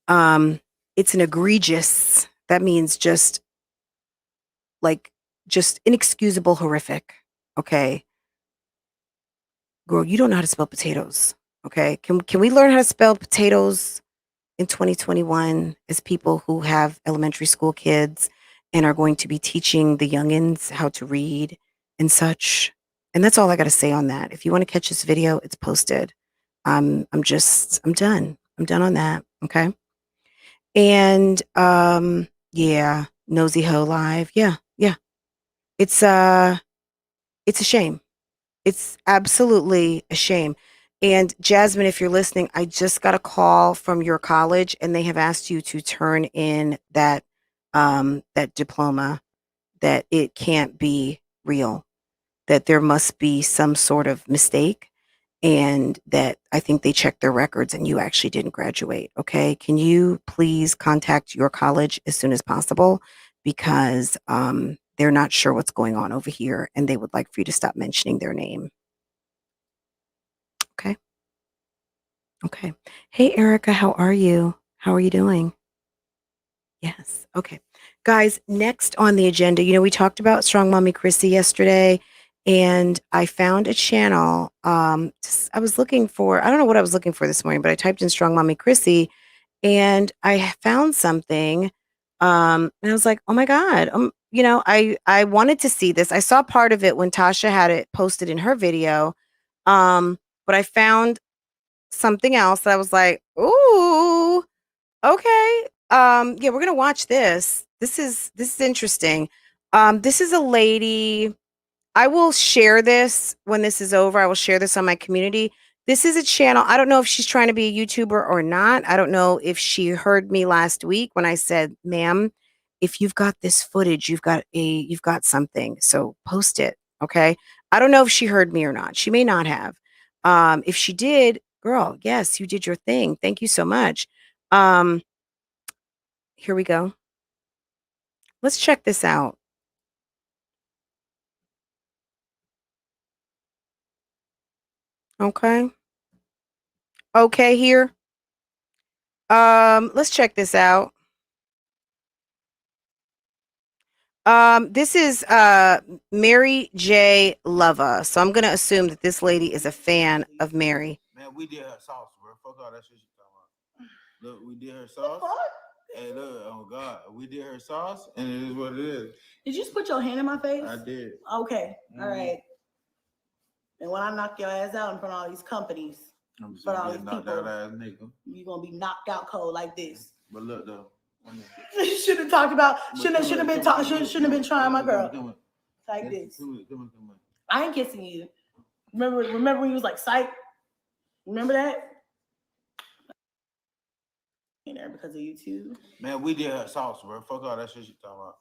It's an egregious, that means just inexcusable, horrific. Okay. Girl, you don't know how to spell potatoes. Okay. Can we learn how to spell potatoes in 2021 as people who have elementary school kids and are going to be teaching the youngins how to read and such? And that's all I got to say on that. If you want to catch this video, it's posted. I'm done. I'm done on that. Okay. And yeah, Nosy Ho Live. Yeah, yeah. It's a shame. It's absolutely a shame. And Jasmine, if you're listening, I just got a call from your college and they have asked you to turn in that diploma, that it can't be real, that there must be some sort of mistake, and that I think they checked their records and you actually didn't graduate. Okay. Can you please contact your college as soon as possible? Because they're not sure what's going on over here and they would like for you to stop mentioning their name. Okay. Okay. Hey, Erica, how are you? How are you doing? Yes. Okay. Guys, next on the agenda, we talked about Strong Mommy Chrissy yesterday, and I found a channel. I was looking for, I don't know what I was looking for this morning, but I typed in Strong Mommy Chrissy and I found something. And I was like, oh my God. I wanted to see this. I saw part of it when Tasha had it posted in her video. But I found something else that I was like, ooh, okay. Yeah, we're gonna watch this. This is interesting. This is a lady. I will share this when this is over. I will share this on my community. This is a channel. I don't know if she's trying to be a YouTuber or not. I don't know if she heard me last week when I said, ma'am, if you've got this footage, you've got something. So post it. Okay. I don't know if she heard me or not. She may not have. If she did, girl, yes, you did your thing. Thank you so much. Here we go. Let's check this out. Okay. Okay here. Let's check this out. This is Mary J. Lova. So I'm gonna assume that this lady is a fan of Mary. Man, we did her sauce, bro. Fuck all that shit you talking about. Look, we did her sauce. Hey, look, oh God, we did her sauce, and it is what it is. Did you just put your hand in my face? I did. Okay, all right. And when I knock your ass out in front of all these companies, I'm just all gonna these get knocked people, out ass nigga. you're gonna be knocked out cold like this. But look though. Should have talked about. Shouldn't have been trying my girl like this. Come on. I ain't kissing you. Remember when you was like psych? Remember that? In there because of you too. Man, we did her sauce, bro. Fuck all that shit you talking about.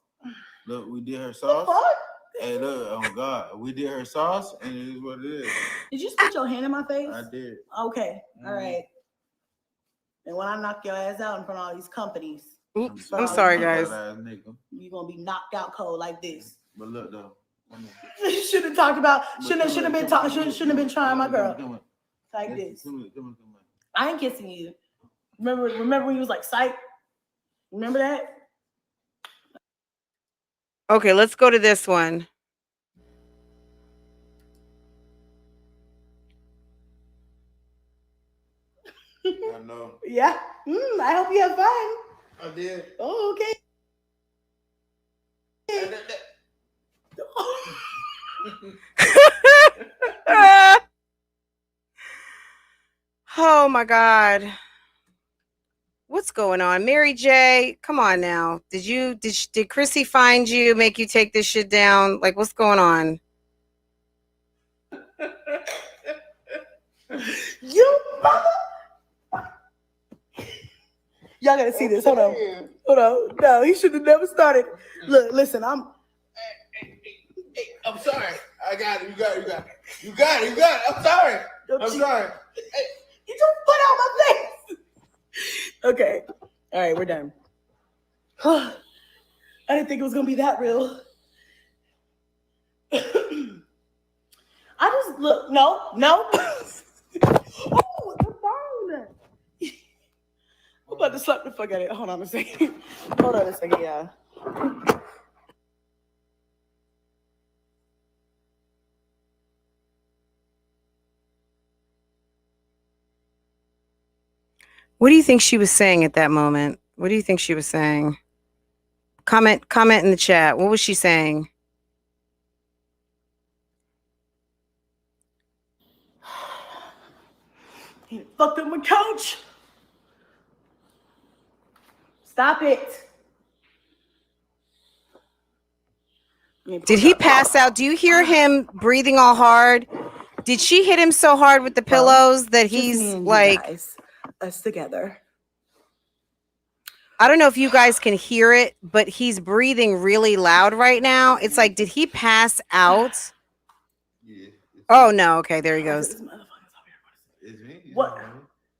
Look, we did her sauce. Hey, look, oh God, we did her sauce, and it is what it is. Did you just put your hand in my face? I did. Okay, all right. And when I knock your ass out in front of all these companies, oops, I'm sorry, guys. You're gonna be knocked out cold like this. But look though. Should have talked about. Shouldn't have been trying my girl like this. Come on. I ain't kissing you. Remember when you was like psych? Remember that? Okay, let's go to this one. I know. Yeah. I hope you have fun. I did. Oh, okay. Oh my God. What's going on? Mary J, come on now. Did Chrissy find you, make you take this shit down? Like, what's going on? You mother. Y'all gotta see this. Hold on. No, he should have never started. Look, listen, I'm sorry. I got it. You got it. I'm sorry. I'm sorry. Hey, you just put out my face. Okay. All right, we're done. I didn't think it was gonna be that real. I just look. No. Oh, the phone. I'm about to slap the fuck out of it. Hold on a second, yeah. What do you think she was saying at that moment? What do you think she was saying? Comment in the chat. What was she saying? He fucked up my couch. Stop it. Did he pass out? Do you hear him breathing all hard? Did she hit him so hard with the pillows that he's like... Us together. I don't know if you guys can hear it, but he's breathing really loud right now. It's like, did he pass out? Yeah. Oh, no. Okay, there he goes. It's me. What?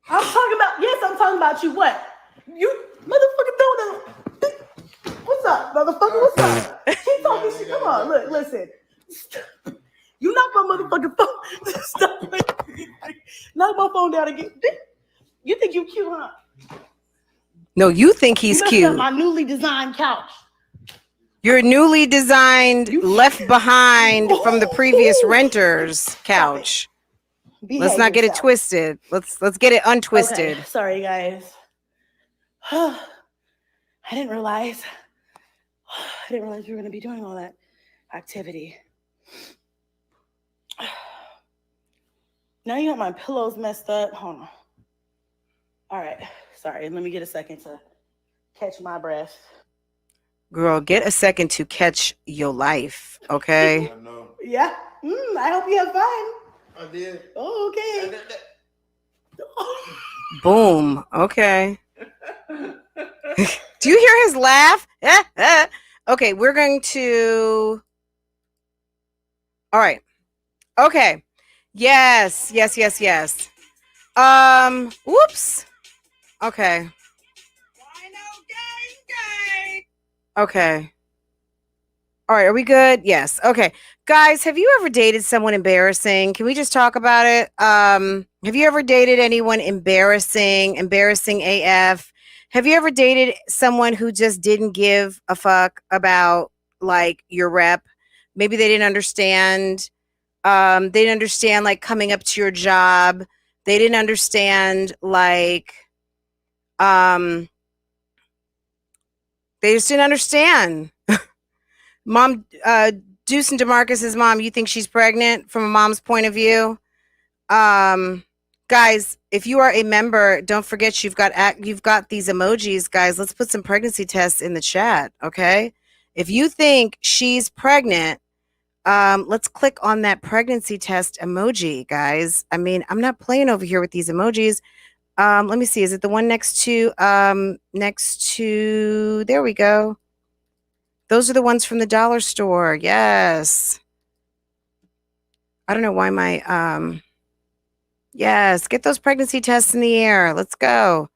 I'm talking about you. What? You motherfucker don't know. What's up, motherfucker? What's up? She talking shit. Come on, look, listen. You knock my motherfucking phone. Stop. Knock my phone down again. You think you cute, huh? No, you think he's cute. My newly designed couch. Your newly designed, left behind from the previous renter's couch. Let's not get it twisted. Let's get it untwisted. Okay. Sorry, guys. I didn't realize we were going to be doing all that activity. Now you got my pillows messed up. Hold on. All right. Sorry. Let me get a second to catch my breath. Girl, get a second to catch your life, okay? I know. Yeah. I hope you have fun. I did. Oh, okay. Boom. Okay. Do you hear his laugh? Okay, we're going to... All right. Okay. Yes. Whoops. Okay. Okay. All right, are we good? Yes. Okay. Guys, have you ever dated someone embarrassing? Can we just talk about it? Have you ever dated anyone embarrassing AF? Have you ever dated someone who just didn't give a fuck about like your rep? Maybe they didn't understand. They didn't understand like coming up to your job. They didn't understand like um they just didn't understand. Mom, Deuce and DeMarcus's mom, you think she's pregnant from a mom's point of view? Um, guys, if you are a member, don't forget you've got these emojis, guys. Let's put some pregnancy tests in the chat, okay? If you think she's pregnant, let's click on that pregnancy test emoji, guys. I mean, I'm not playing over here with these emojis. Let me see. Is it the one next to there we go. Those are the ones from the dollar store. Yes. I don't know why my yes, get those pregnancy tests in the air. Let's go.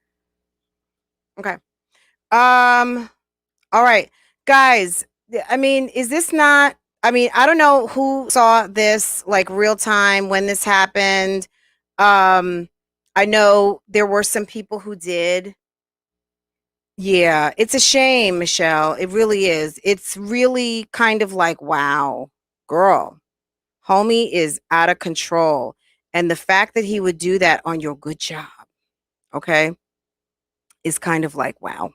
Okay. All right. Guys, I mean, is this not I mean, I don't know who saw this like real time when this happened. I know there were some people who did. Yeah, it's a shame, Michelle. It really is. It's really kind of like, wow, girl. Homie is out of control. And the fact that he would do that on your good job, okay, is kind of like, wow.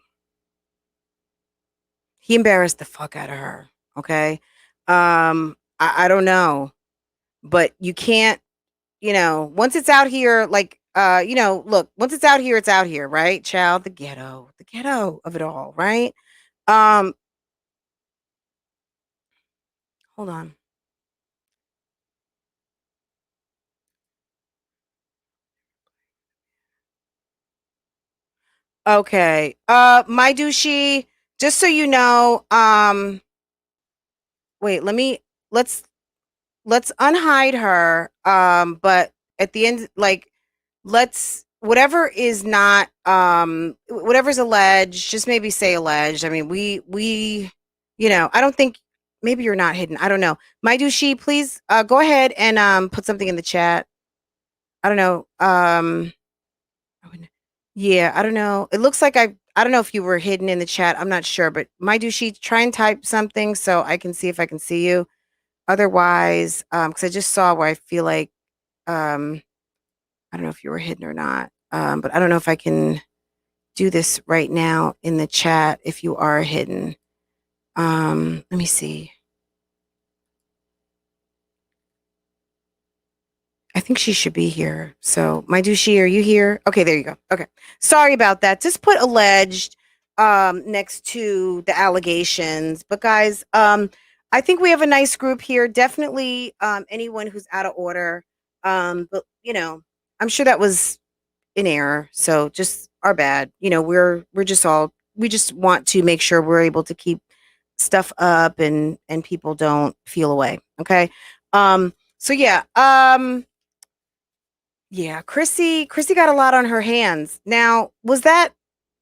He embarrassed the fuck out of her. Okay. I don't know. But you can't, once it's out here, like look, once it's out here, right? Child, the ghetto of it all, right? Um, hold on. Okay. My douchey, just so you know, wait, let's unhide her. But at the end, like, let's whatever is not whatever's alleged, just maybe say alleged. I mean, we I don't think maybe you're not hidden. I don't know. My douchey, please go ahead and put something in the chat. I don't know. Yeah, I don't know. It looks like I don't know if you were hidden in the chat. I'm not sure, but my douchey, try and type something so I can see if I can see you. Otherwise, because I just saw where I feel like I don't know if you were hidden or not. But I don't know if I can do this right now in the chat if you are hidden. Let me see. I think she should be here. So, my douchey, are you here? Okay, there you go. Okay. Sorry about that. Just put alleged next to the allegations. But guys, I think we have a nice group here. Definitely anyone who's out of order. But I'm sure that was in error. So just our bad. We're just we just want to make sure we're able to keep stuff up and people don't feel away. Okay. So yeah. Yeah, Chrissy got a lot on her hands. Now, was that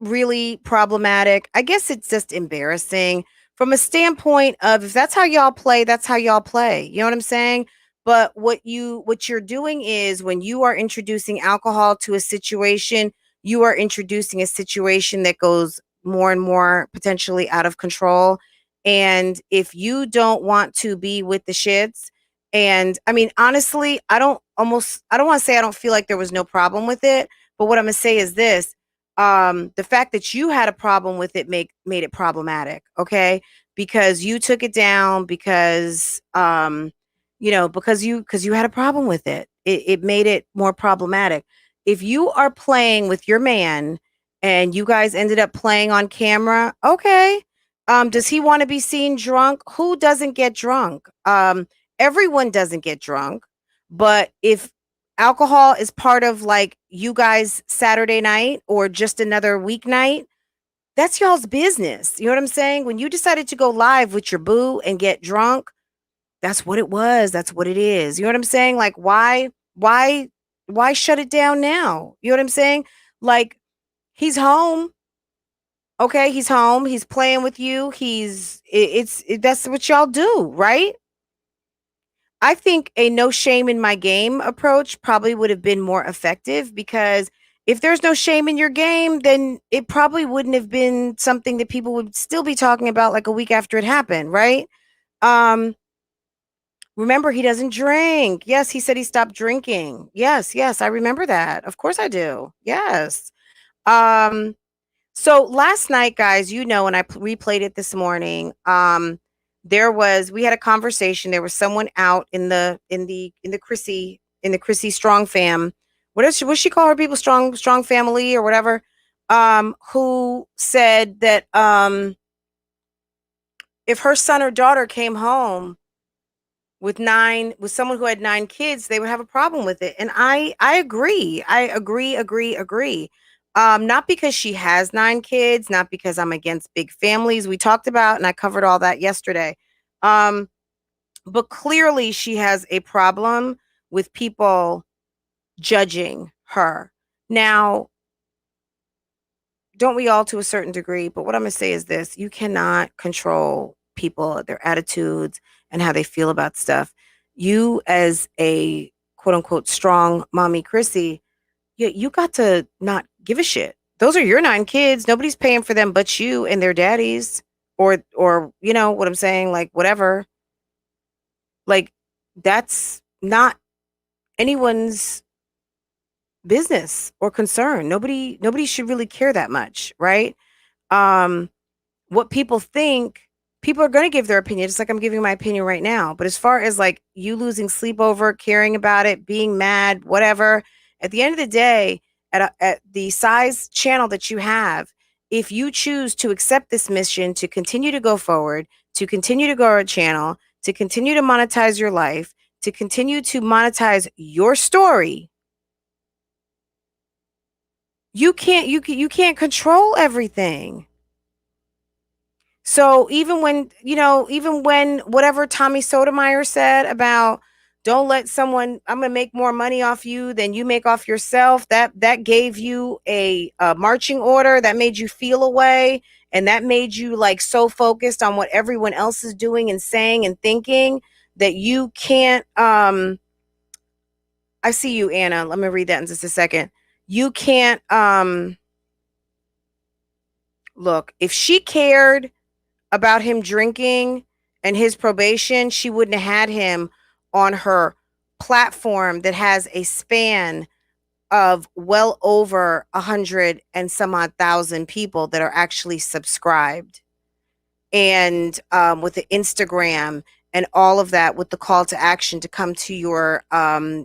really problematic? I guess it's just embarrassing from a standpoint of if that's how y'all play, that's how y'all play. You know what I'm saying? But what you're doing is when you are introducing alcohol to a situation, you are introducing a situation that goes more and more potentially out of control. And if you don't want to be with the shits, and I mean, honestly, I don't want to say I don't feel like there was no problem with it, but what I'm going to say is this. The fact that you had a problem with it made it problematic. Okay. Because you took it down because, because you had a problem with it. It made it more problematic. If you are playing with your man and you guys ended up playing on camera, okay. Does he want to be seen drunk? Who doesn't get drunk? Everyone doesn't get drunk, but if alcohol is part of like you guys Saturday night or just another weeknight, that's y'all's business. You know what I'm saying? When you decided to go live with your boo and get drunk, That's what it was. That's what it is. You know what I'm saying? Like, why shut it down now? You know what I'm saying? Like, he's home. Okay, he's home. He's playing with you. That's what y'all do, right? I think a no shame in my game approach probably would have been more effective, because if there's no shame in your game, then it probably wouldn't have been something that people would still be talking about like a week after it happened, right? Um, Remember, he doesn't drink. Yes, he said he stopped drinking. Yes, yes, I remember that. Of course I do. Yes. Um, so last night, guys, and I replayed it this morning. We had a conversation. There was someone out in the Chrissy Strong fam. What she call her people? Strong family or whatever. Who said that if her son or daughter came home with someone who had 9 kids, they would have a problem with it. And I agree. I agree. Not because she has 9 kids, not because I'm against big families. We talked about, and I covered all that yesterday. But clearly she has a problem with people judging her. Now, don't we all to a certain degree? But what I'm going to say is this: you cannot control people, their attitudes, and how they feel about stuff. You, as a quote unquote strong mommy Chrissy, you got to not give a shit. Those are your 9 kids. Nobody's paying for them but you and their daddies, or you know what I'm saying, like whatever. Like, that's not anyone's business or concern. Nobody should really care that much, right? What people think, people are going to give their opinion, just like I'm giving my opinion right now. But as far as like you losing sleep over, caring about it, being mad, whatever, at the end of the day, at the size channel that you have, if you choose to accept this mission to continue to go forward, to continue to grow a channel, to continue to monetize your life, to continue to monetize your story, you can't control everything. So even when whatever Tommy Sotomayor said about don't let someone, I'm going to make more money off you than you make off yourself, that gave you a marching order, that made you feel a way, and that made you like so focused on what everyone else is doing and saying and thinking that you can't I see you, Anna. Let me read that in just a second. You can't look, if she cared about him drinking and his probation, she wouldn't have had him on her platform that has a span of well over 100 and some odd thousand people that are actually subscribed, and with the Instagram and all of that, with the call to action to come to your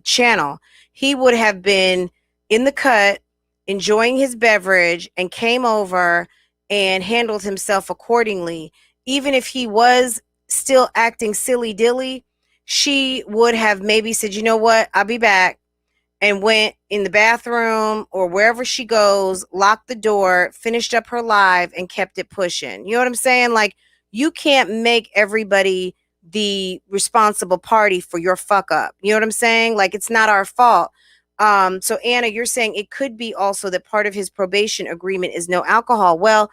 channel. He would have been in the cut, enjoying his beverage, and came over and handled himself accordingly. Even if he was still acting silly dilly, she would have maybe said, you know what, I'll be back, and went in the bathroom or wherever she goes, locked the door, finished up her live, and kept it pushing. You know what I'm saying? Like, you can't make everybody the responsible party for your fuck up. You know what I'm saying? Like, it's not our fault. So Anna, you're saying it could be also that part of his probation agreement is no alcohol. Well,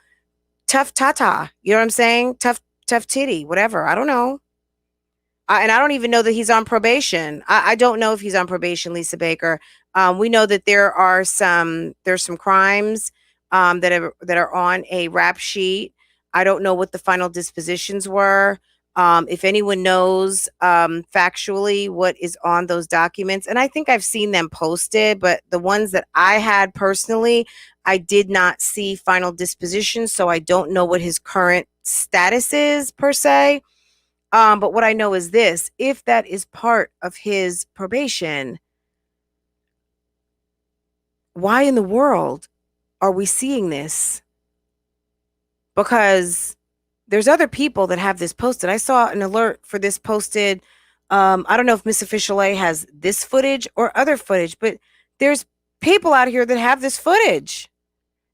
tough tata. You know what I'm saying? Tough titty, whatever. I don't know. And I don't even know that he's on probation. I don't know if he's on probation, Lisa Baker. We know that there's some crimes that are on a rap sheet. I don't know what the final dispositions were. If anyone knows factually what is on those documents, and I think I've seen them posted, but the ones that I had personally, I did not see final dispositions, so I don't know what his current status is per se. But what I know is this: if that is part of his probation, why in the world are we seeing this? Because there's other people that have this posted. I saw an alert for this posted. I don't know if Miss Official A has this footage or other footage, but there's people out here that have this footage.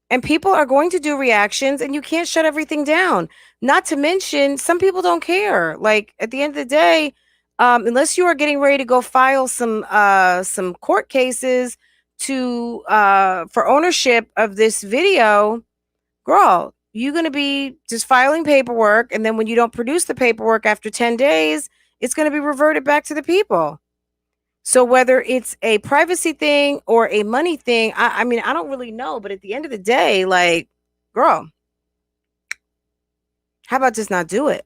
And people are going to do reactions, and you can't shut everything down. Not to mention, some people don't care. Like, at the end of the day, unless you are getting ready to go file some court cases to for ownership of this video, girl, you're going to be just filing paperwork, and then when you don't produce the paperwork after 10 days, it's going to be reverted back to the people. So whether it's a privacy thing or a money thing, I mean, I don't really know, but at the end of the day, like, girl, how about just not do it?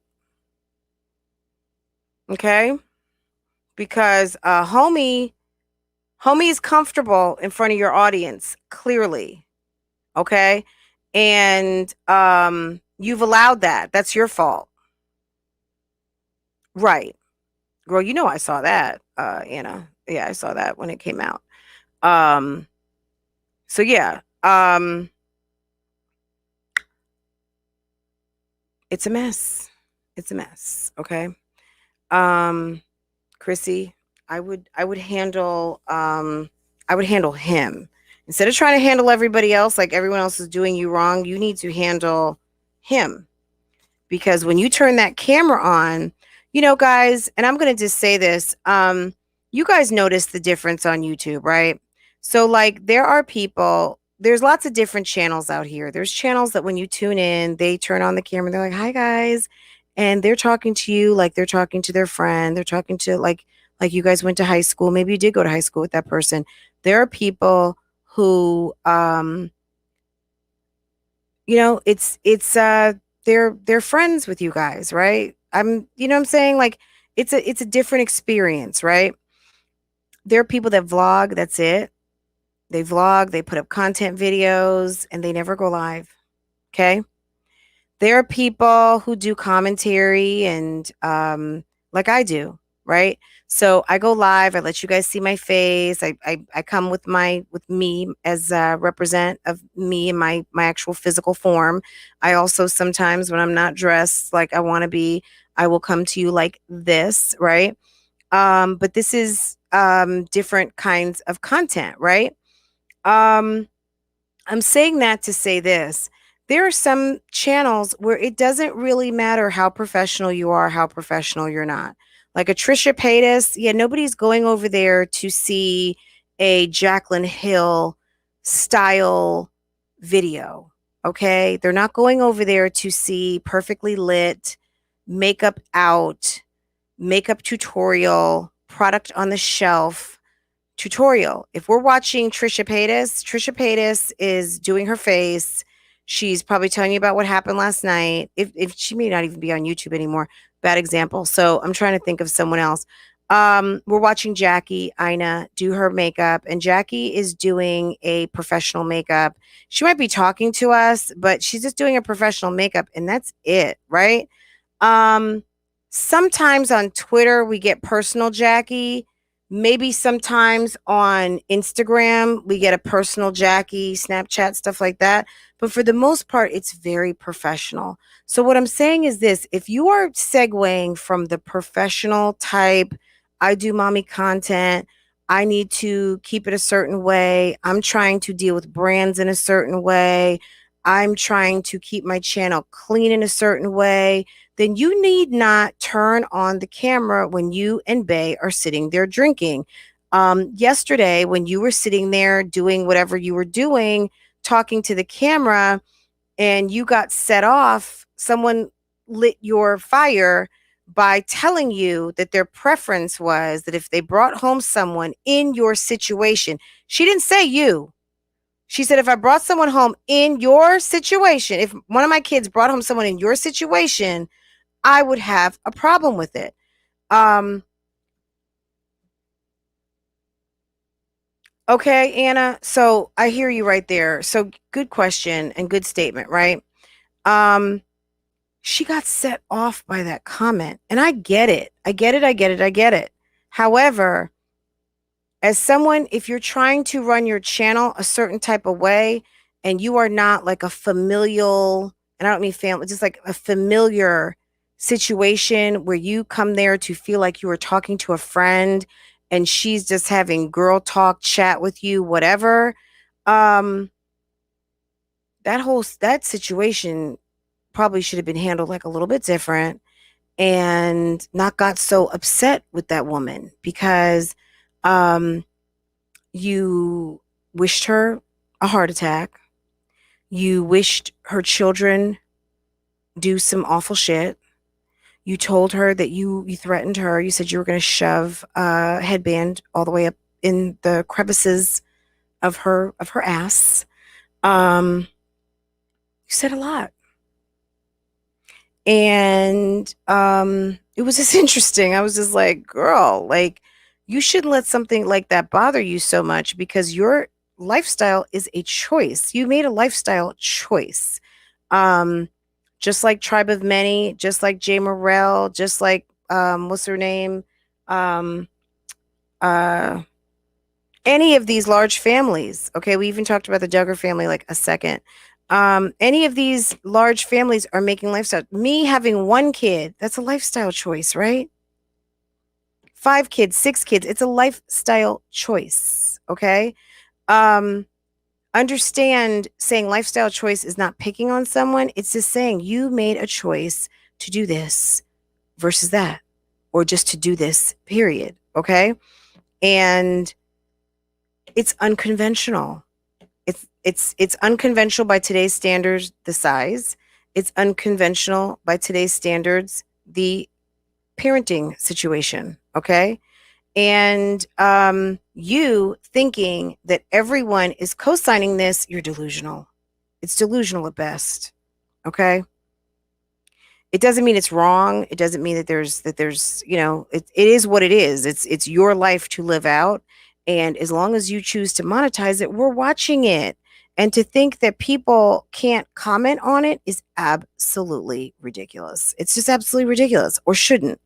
Okay? Because homie is comfortable in front of your audience, clearly. Okay? And you've allowed that. That's your fault. Right. Girl, you know I saw that, Anna. Yeah, I saw that when it came out. So yeah. It's a mess. It's a mess. Okay. Chrissy, I would handle him. Instead of trying to handle everybody else like everyone else is doing you wrong, you need to handle him. Because when you turn that camera on, you know, guys, and I'm going to just say this, you guys notice the difference on YouTube, right? So like there's lots of different channels out here. There's channels that when you tune in, they turn on the camera, they're like, "Hi guys." And they're talking to you like they're talking to their friend. They're talking to like you guys went to high school. Maybe you did go to high school with that person. There are people who you know, they're friends with you guys, right? You know what I'm saying? Like it's a different experience, right? There are people that vlog, that's it. They vlog, they put up content videos, and they never go live. Okay? There are people who do commentary and like I do, right? So I go live, I let you guys see my face. I come with me as a represent of me in my actual physical form. I also sometimes when I'm not dressed like I want to be, I will come to you like this, right? But this is different kinds of content, right? I'm saying that to say this. There are some channels where it doesn't really matter how professional you are, how professional you're not. Like a Trisha Paytas, yeah, nobody's going over there to see a Jaclyn Hill style video. Okay? They're not going over there to see perfectly lit, makeup out, makeup tutorial, product on the shelf tutorial. If we're watching Trisha Paytas is doing her face. She's probably telling you about what happened last night. If she may not even be on YouTube anymore. Bad example. So I'm trying to think of someone else. We're watching Jackie Ina do her makeup, and Jackie is doing a professional makeup. She might be talking to us, but she's just doing a professional makeup, and that's it, right? Sometimes on Twitter we get personal Jackie. Maybe sometimes on Instagram, we get a personal Jackie, Snapchat, stuff like that. But for the most part, it's very professional. So what I'm saying is this, if you are segueing from the professional type, I do mommy content, I need to keep it a certain way, I'm trying to deal with brands in a certain way, I'm trying to keep my channel clean in a certain way, then you need not turn on the camera when you and Bay are sitting there drinking. Yesterday, when you were sitting there doing whatever you were doing, talking to the camera, and you got set off, someone lit your fire by telling you that their preference was that if they brought home someone in your situation, she didn't say you. She said, if I brought someone home in your situation, if one of my kids brought home someone in your situation, I would have a problem with it. Okay, Anna. So I hear you right there. So good question and good statement, right? She got set off by that comment, and I get it. I get it. However, as someone, if you're trying to run your channel a certain type of way and you are not like a familial, and I don't mean family, just like a familiar situation where you come there to feel like you are talking to a friend and she's just having girl talk chat with you, whatever, that situation probably should have been handled like a little bit different. and not got so upset with that woman because you wished her a heart attack. You wished her children do some awful shit. You told her that you threatened her. You said you were going to shove a headband all the way up in the crevices of her ass. You said a lot. And it was just interesting. I was just like, girl, like, you shouldn't let something like that bother you so much, because your lifestyle is a choice. You made a lifestyle choice. Just like Tribe of Many, just like Jay Morrell, just like what's her name? Any of these large families. Okay, we even talked about the Duggar family like a second. Any of these large families are making lifestyle. Me having one kid, that's a lifestyle choice, right? 5 kids, 6 kids, it's a lifestyle choice. Okay. Understand, saying lifestyle choice is not picking on someone. It's just saying you made a choice to do this versus that, or just to do this, period. Okay. And it's unconventional. It's unconventional by today's standards, the size. It's unconventional by today's standards, the parenting situation. Okay. And you thinking that everyone is co-signing this, you're delusional. It's delusional at best. Okay. It doesn't mean it's wrong. It doesn't mean that there's, it is what it is. It's your life to live out. And as long as you choose to monetize it, we're watching it. And to think that people can't comment on it is absolutely ridiculous. It's just absolutely ridiculous, or shouldn't.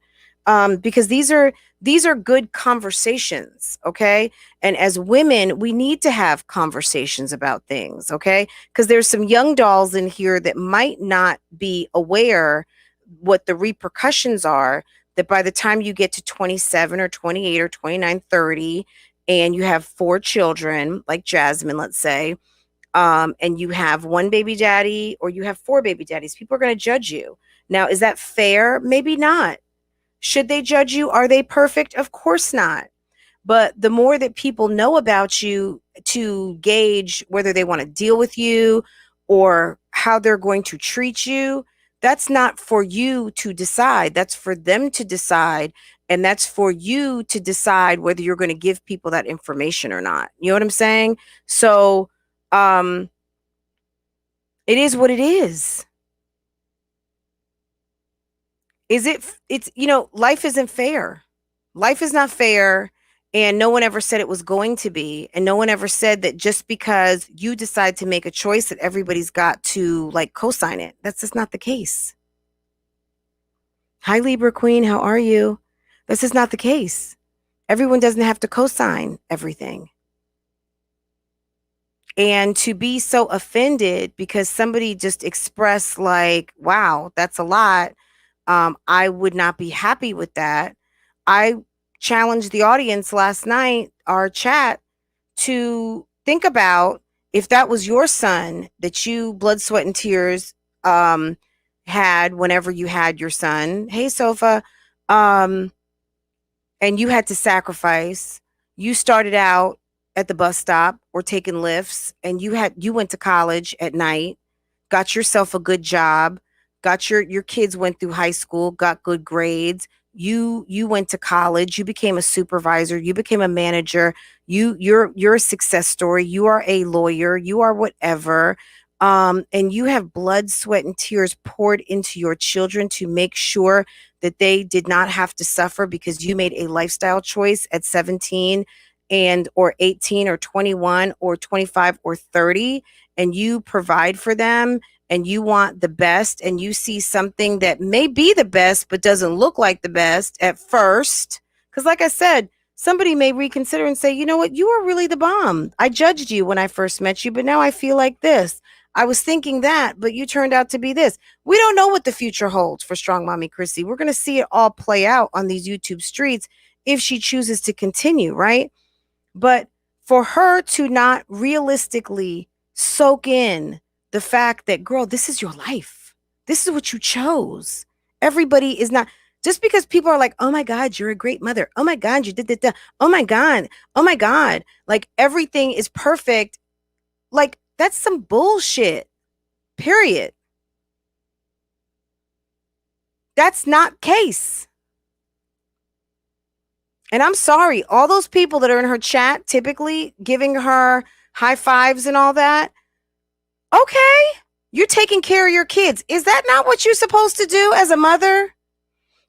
Because these are good conversations, okay? And as women, we need to have conversations about things, okay? Because there's some young dolls in here that might not be aware what the repercussions are, that by the time you get to 27 or 28 or 29, 30, and you have 4 children, like Jasmine, let's say, and you have 1 baby daddy or you have 4 baby daddies, people are going to judge you. Now, is that fair? Maybe not. Should they judge you? Are they perfect? Of course not. But the more that people know about you to gauge whether they want to deal with you or how they're going to treat you, that's not for you to decide. That's for them to decide. And that's for you to decide whether you're going to give people that information or not. You know what I'm saying? So it is what it is. It's life isn't fair. Life is not fair. And no one ever said it was going to be. And no one ever said that just because you decide to make a choice that everybody's got to like co-sign it. That's just not the case. Hi, Libra Queen. How are you? This is not the case. Everyone doesn't have to co-sign everything. And to be so offended because somebody just expressed like, wow, that's a lot. I would not be happy with that. I challenged the audience last night, our chat, to think about if that was your son that you blood, sweat, and tears had whenever you had your son. Hey, Sofa. And you had to sacrifice. You started out at the bus stop or taking lifts, and you went to college at night, got yourself a good job, got your kids went through high school, got good grades. You went to college, you became a supervisor, you became a manager, you're a success story, you are a lawyer, you are whatever. And you have blood, sweat, and tears poured into your children to make sure that they did not have to suffer because you made a lifestyle choice at 17 or 18 or 21 or 25 or 30, and you provide for them and you want the best, and you see something that may be the best but doesn't look like the best at first. Because like I said, somebody may reconsider and say, you know what, you are really the bomb. I judged you when I first met you, but now I feel like this. I was thinking that, but you turned out to be this. We don't know what the future holds for Strong Mommy Chrissy. We're going to see it all play out on these YouTube streets if she chooses to continue, right? But for her to not realistically soak in the fact that, girl, this is your life. This is what you chose. Everybody is not. Just because people are like, oh my God, you're a great mother. Oh my God, you did that. Oh my God. Oh my God. Like everything is perfect. Like that's some bullshit. Period. That's not case. And I'm sorry, all those people that are in her chat, typically giving her high fives and all that. Okay, you're taking care of your kids. Is that not what you're supposed to do as a mother?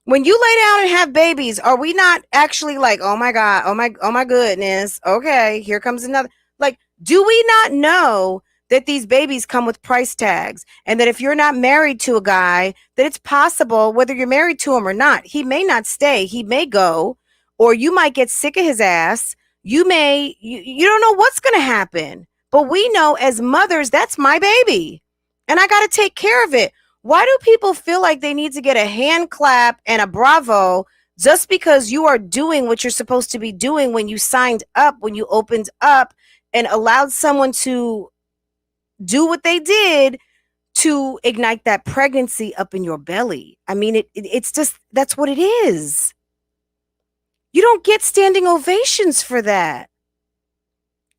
When you lay down and have babies, are we not actually like, oh my God, oh my goodness. Okay, here comes another. Like, do we not know that these babies come with price tags, and that if you're not married to a guy, that it's possible, whether you're married to him or not, he may not stay, he may go, or you might get sick of his ass. You don't know what's going to happen. But we know as mothers, that's my baby, and I got to take care of it. Why do people feel like they need to get a hand clap and a bravo just because you are doing what you're supposed to be doing when you signed up, when you opened up and allowed someone to do what they did to ignite that pregnancy up in your belly? I mean, it's just, that's what it is. You don't get standing ovations for that.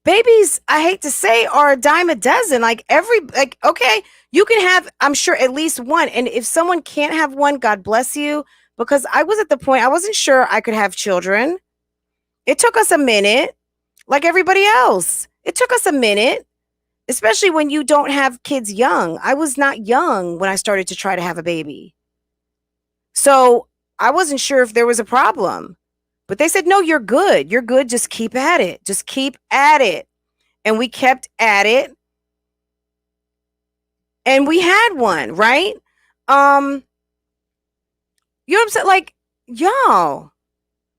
Babies, I hate to say, are a dime a dozen. Okay, you can have, I'm sure, at least one. And if someone can't have one, God bless you. Because I was at the point, I wasn't sure I could have children. It took us a minute, like everybody else. It took us a minute, especially when you don't have kids young. I was not young when I started to try to have a baby. So I wasn't sure if there was a problem. But they said, no, you're good. You're good. Just keep at it. Just keep at it. And we kept at it. And we had one, right? You know what I'm saying? Like, y'all.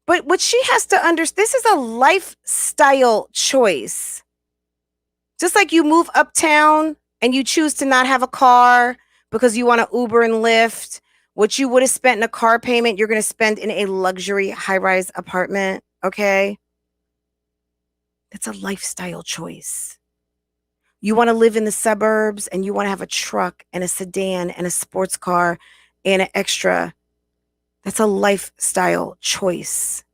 But what she has to understand, this is a lifestyle choice. Just like you move uptown and you choose to not have a car because you want to Uber and Lyft. What you would have spent in a car payment, you're going to spend in a luxury high-rise apartment, okay? That's a lifestyle choice. You want to live in the suburbs and you want to have a truck and a sedan and a sports car and an extra. That's a lifestyle choice.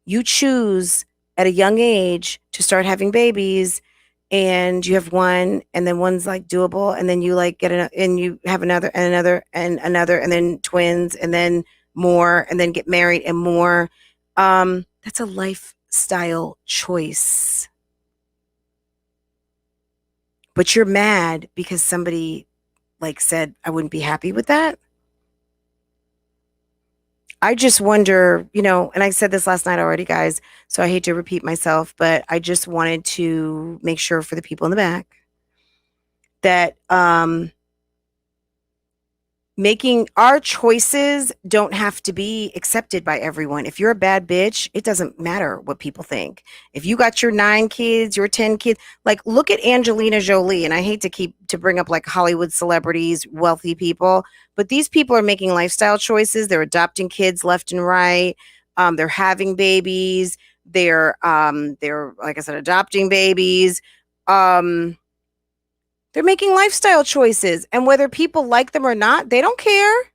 You choose at a young age to start having babies, and you have one, and then one's like doable, and then you like get and you have another and another and another, and then twins, and then more, and then get married and more. That's a lifestyle choice. But you're mad because somebody like said I wouldn't be happy with that. I just wonder, and I said this last night already, guys, so I hate to repeat myself, but I just wanted to make sure for the people in the back that making our choices don't have to be accepted by everyone. If you're a bad bitch, it doesn't matter what people think. If you got your 9 kids, your 10 kids, like look at Angelina Jolie. And I hate to bring up like Hollywood celebrities, wealthy people, but these people are making lifestyle choices. They're adopting kids left and right. They're having babies. They're like I said, adopting babies. They're making lifestyle choices, and whether people like them or not, they don't care.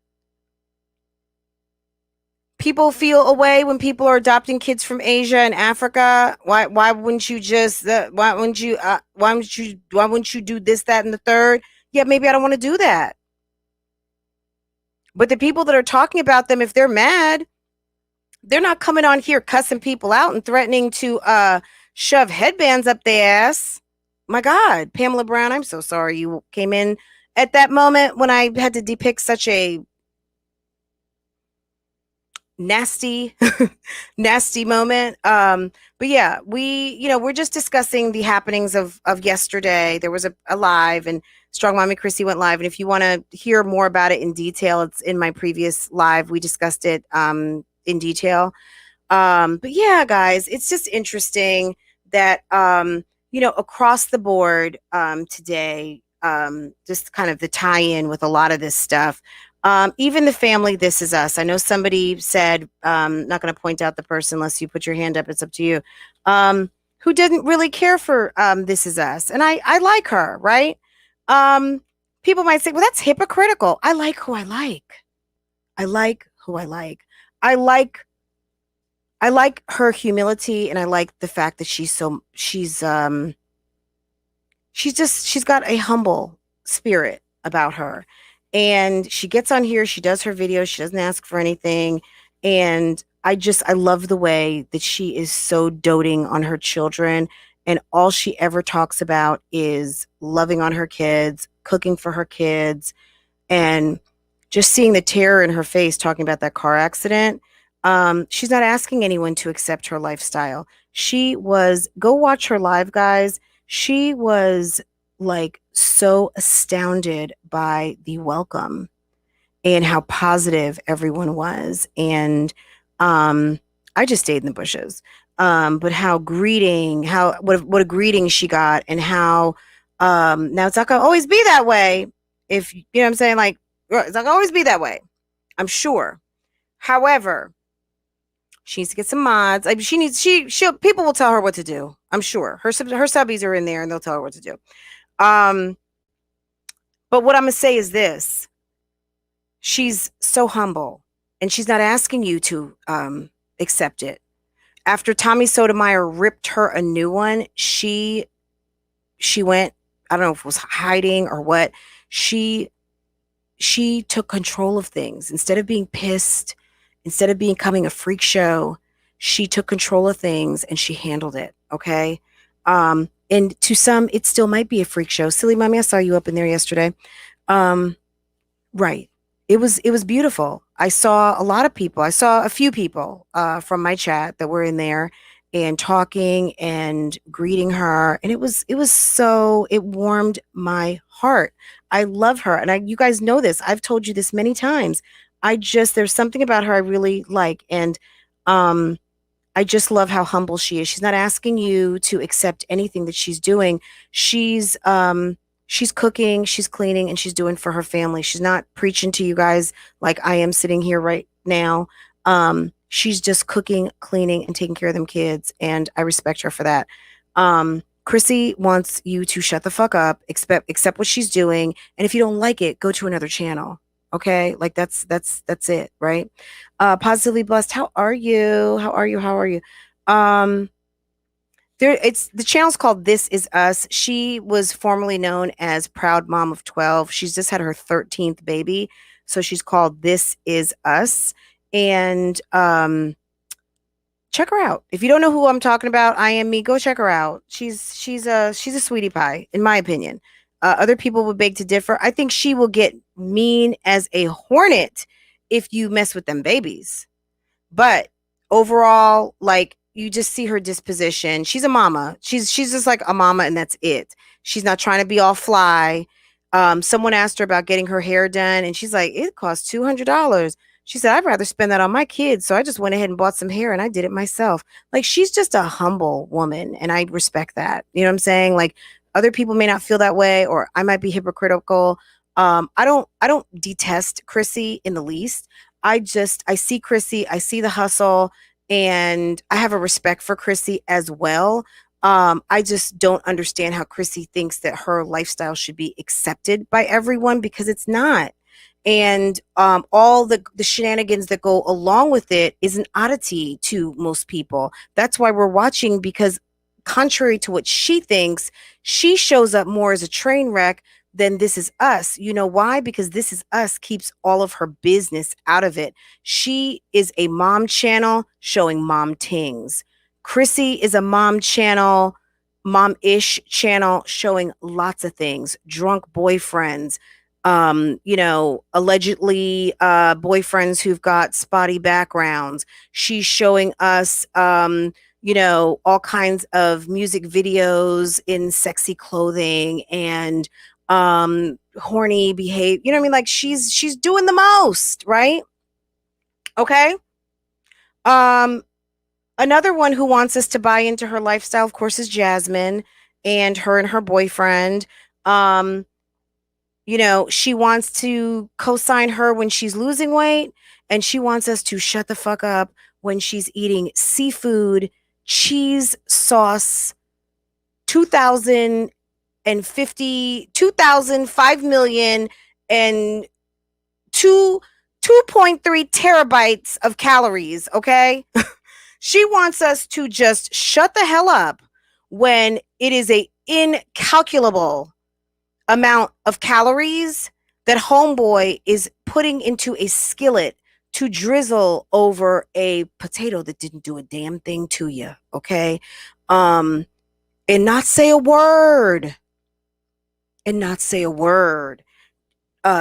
People feel a way when people are adopting kids from Asia and Africa. Why wouldn't you just why wouldn't you do this, that, and the third? Yeah, maybe I don't want to do that. But the people that are talking about them, if they're mad, they're not coming on here cussing people out and threatening to shove headbands up their ass. My God, Pamela Brown, I'm so sorry you came in at that moment when I had to depict such a nasty, nasty moment. But yeah, we're just discussing the happenings of yesterday. There was a live, and Strong Mommy Chrissy went live. And if you want to hear more about it in detail, it's in my previous live. We discussed it in detail. But yeah, guys, it's just interesting that across the board today, just kind of the tie-in with a lot of this stuff. Even the family, This Is Us. I know somebody said, not going to point out the person unless you put your hand up, it's up to you, who didn't really care for This Is Us. And I like her, right? People might say, well, that's hypocritical. I like who I like. I like who I like. I like I like her humility, and I like the fact that she's got a humble spirit about her. And she gets on here, she does her videos, she doesn't ask for anything. And I love the way that she is so doting on her children. And all she ever talks about is loving on her kids, cooking for her kids, and just seeing the terror in her face talking about that car accident. She's not asking anyone to accept her lifestyle. Go watch her live, guys. She was like so astounded by the welcome and how positive everyone was. And I just stayed in the bushes. But what a greeting she got, and how now it's not gonna always be that way. If you know what I'm saying, like it's not gonna always be that way, I'm sure. However, she needs to get some mods. I mean, she'll people will tell her what to do. I'm sure her subbies are in there and they'll tell her what to do. But what I'm gonna say is this: she's so humble, and she's not asking you to accept it. After Tommy Sotomayor ripped her a new one, she went, I don't know if it was hiding or what. She took control of things. Instead of being pissed, instead of becoming a freak show, she took control of things and she handled it. Okay. And to some, it still might be a freak show. Silly mommy, I saw you up in there yesterday. Right. It was beautiful. I saw a lot of people. I saw a few people from my chat that were in there and talking and greeting her. And it warmed my heart. I love her. And you guys know this. I've told you this many times. There's something about her I really like. And I just love how humble she is. She's not asking you to accept anything that she's doing. She's cooking, she's cleaning, and she's doing for her family. She's not preaching to you guys like I am sitting here right now. She's just cooking, cleaning, and taking care of them kids, and I respect her for that. Chrissy wants you to shut the fuck up, accept what she's doing, and if you don't like it, go to another channel. Okay, like that's it, right? Positively blessed. How are you? How are you? How are you? The channel's called This Is Us. She was formerly known as Proud Mom of 12. She's just had her 13th baby, so she's called This Is Us. And check her out. If you don't know who I'm talking about, I am me. Go check her out. She's a sweetie pie, in my opinion. Other people would beg to differ. I think she will get mean as a hornet if you mess with them babies. But overall, like, you just see her disposition. She's a mama. She's just like a mama, and that's it. She's not trying to be all fly. Someone asked her about getting her hair done, and she's like, it costs $200. She said, I'd rather spend that on my kids. So I just went ahead and bought some hair, and I did it myself. Like, she's just a humble woman, and I respect that. You know what I'm saying? Like, other people may not feel that way, or I might be hypocritical. I don't detest Chrissy in the least. I see Chrissy, I see the hustle, and I have a respect for Chrissy as well. I just don't understand how Chrissy thinks that her lifestyle should be accepted by everyone, because it's not. And all the shenanigans that go along with it is an oddity to most people. That's why we're watching, because contrary to what she thinks, she shows up more as a train wreck than This Is Us. You know why? Because This Is Us keeps all of her business out of it. She is a mom channel showing mom tings. Chrissy is a mom channel, mom-ish channel showing lots of things. Drunk boyfriends, allegedly boyfriends who've got spotty backgrounds. She's showing us all kinds of music videos in sexy clothing and horny behavior. You know what I mean? Like, she's doing the most, right? Okay. Another one who wants us to buy into her lifestyle, of course, is Jasmine, and her boyfriend. She wants to co-sign her when she's losing weight, and she wants us to shut the fuck up when she's eating seafood, cheese sauce, 2,000, 5 million, and 2.3 terabytes of calories, okay? She wants us to just shut the hell up when it is a incalculable amount of calories that homeboy is putting into a skillet to drizzle over a potato that didn't do a damn thing to you, okay? And not say a word.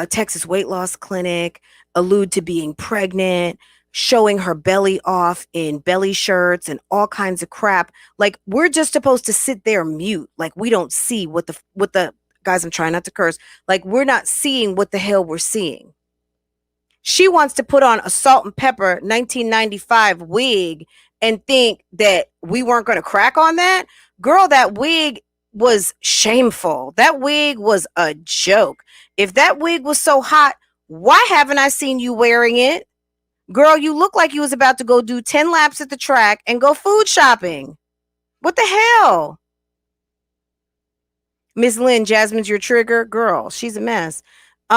Texas Weight Loss Clinic, allude to being pregnant, showing her belly off in belly shirts and all kinds of crap. Like, we're just supposed to sit there mute. Like, we don't see what the guys, I'm trying not to curse. Like, we're not seeing what the hell we're seeing. She wants to put on a salt and pepper 1995 wig and think that we weren't going to crack on that. Girl, that wig was shameful. That wig was a joke. If that wig was so hot, why haven't I seen you wearing it? Girl, you look like you was about to go do 10 laps at the track and go food shopping. What the hell? Miss Lynn, Jasmine's your trigger. Girl, she's a mess. You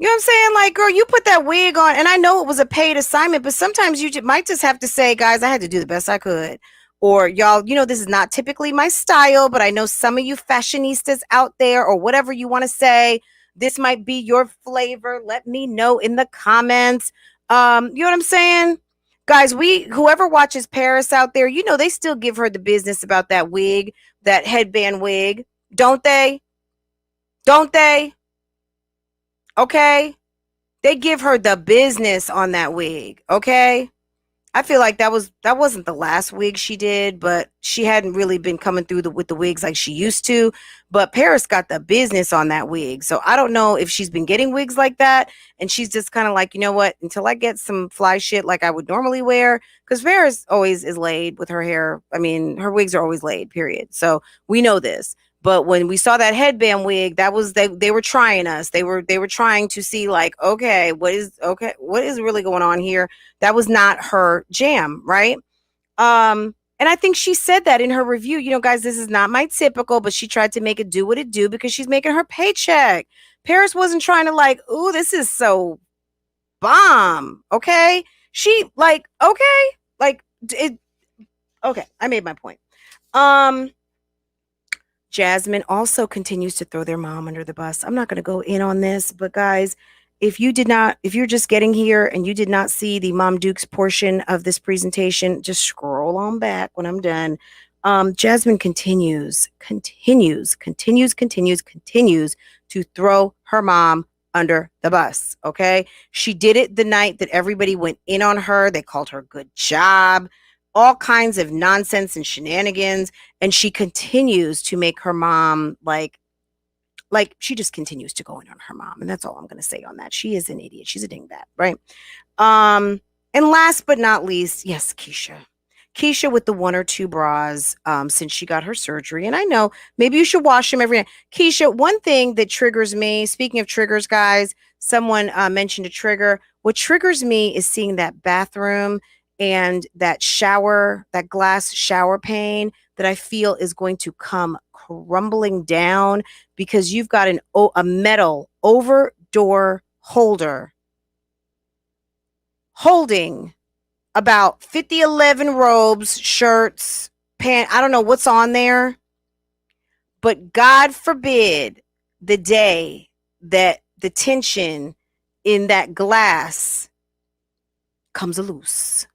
know what I'm saying? Like, girl, you put that wig on, and I know it was a paid assignment, but sometimes you might just have to say, guys, I had to do the best I could. Or, y'all, you know, this is not typically my style, but I know some of you fashionistas out there, or whatever you want to say, this might be your flavor. Let me know in the comments. You know what I'm saying? Guys, whoever watches Paris out there, you know, they still give her the business about that wig, that headband wig. Don't they? Don't they? Okay? They give her the business on that wig. Okay? I feel like that wasn't the last wig she did, but she hadn't really been coming through with the wigs like she used to. But Paris got the business on that wig. So I don't know if she's been getting wigs like that, and she's just kind of like, you know what, until I get some fly shit like I would normally wear, because Paris always is laid with her hair. I mean, her wigs are always laid, period. So we know this. But when we saw that headband wig, that was they were trying us. They were trying to see, like, okay, what is really going on here? That was not her jam, right? And I think she said that in her review. You know, guys, this is not my typical, but she tried to make it do what it do because she's making her paycheck. Paris wasn't trying to like, ooh, this is so bomb. Okay. She like, okay, like it. Okay. I made my point. Jasmine also continues to throw their mom under the bus. I'm not going to go in on this, but guys, if you're just getting here and you did not see the Mom Dukes portion of this presentation, just scroll on back when I'm done. Jasmine continues to throw her mom under the bus. Okay. She did it the night that everybody went in on her. They called her good job, all kinds of nonsense and shenanigans. And she continues to make her mom like she just continues to go in on her mom. And that's all I'm going to say on that. She is an idiot. She's a dingbat, right? And last but not least, yes, Keisha with the 1 or 2 bras since she got her surgery. And I know maybe you should wash them every night. Keisha, one thing that triggers me, speaking of triggers, guys, someone mentioned a trigger. What triggers me is seeing that bathroom and that shower, that glass shower pane that I feel is going to come crumbling down because you've got a metal over door holder holding about 50-11 robes, shirts, pants. I don't know what's on there, but God forbid the day that the tension in that glass comes loose.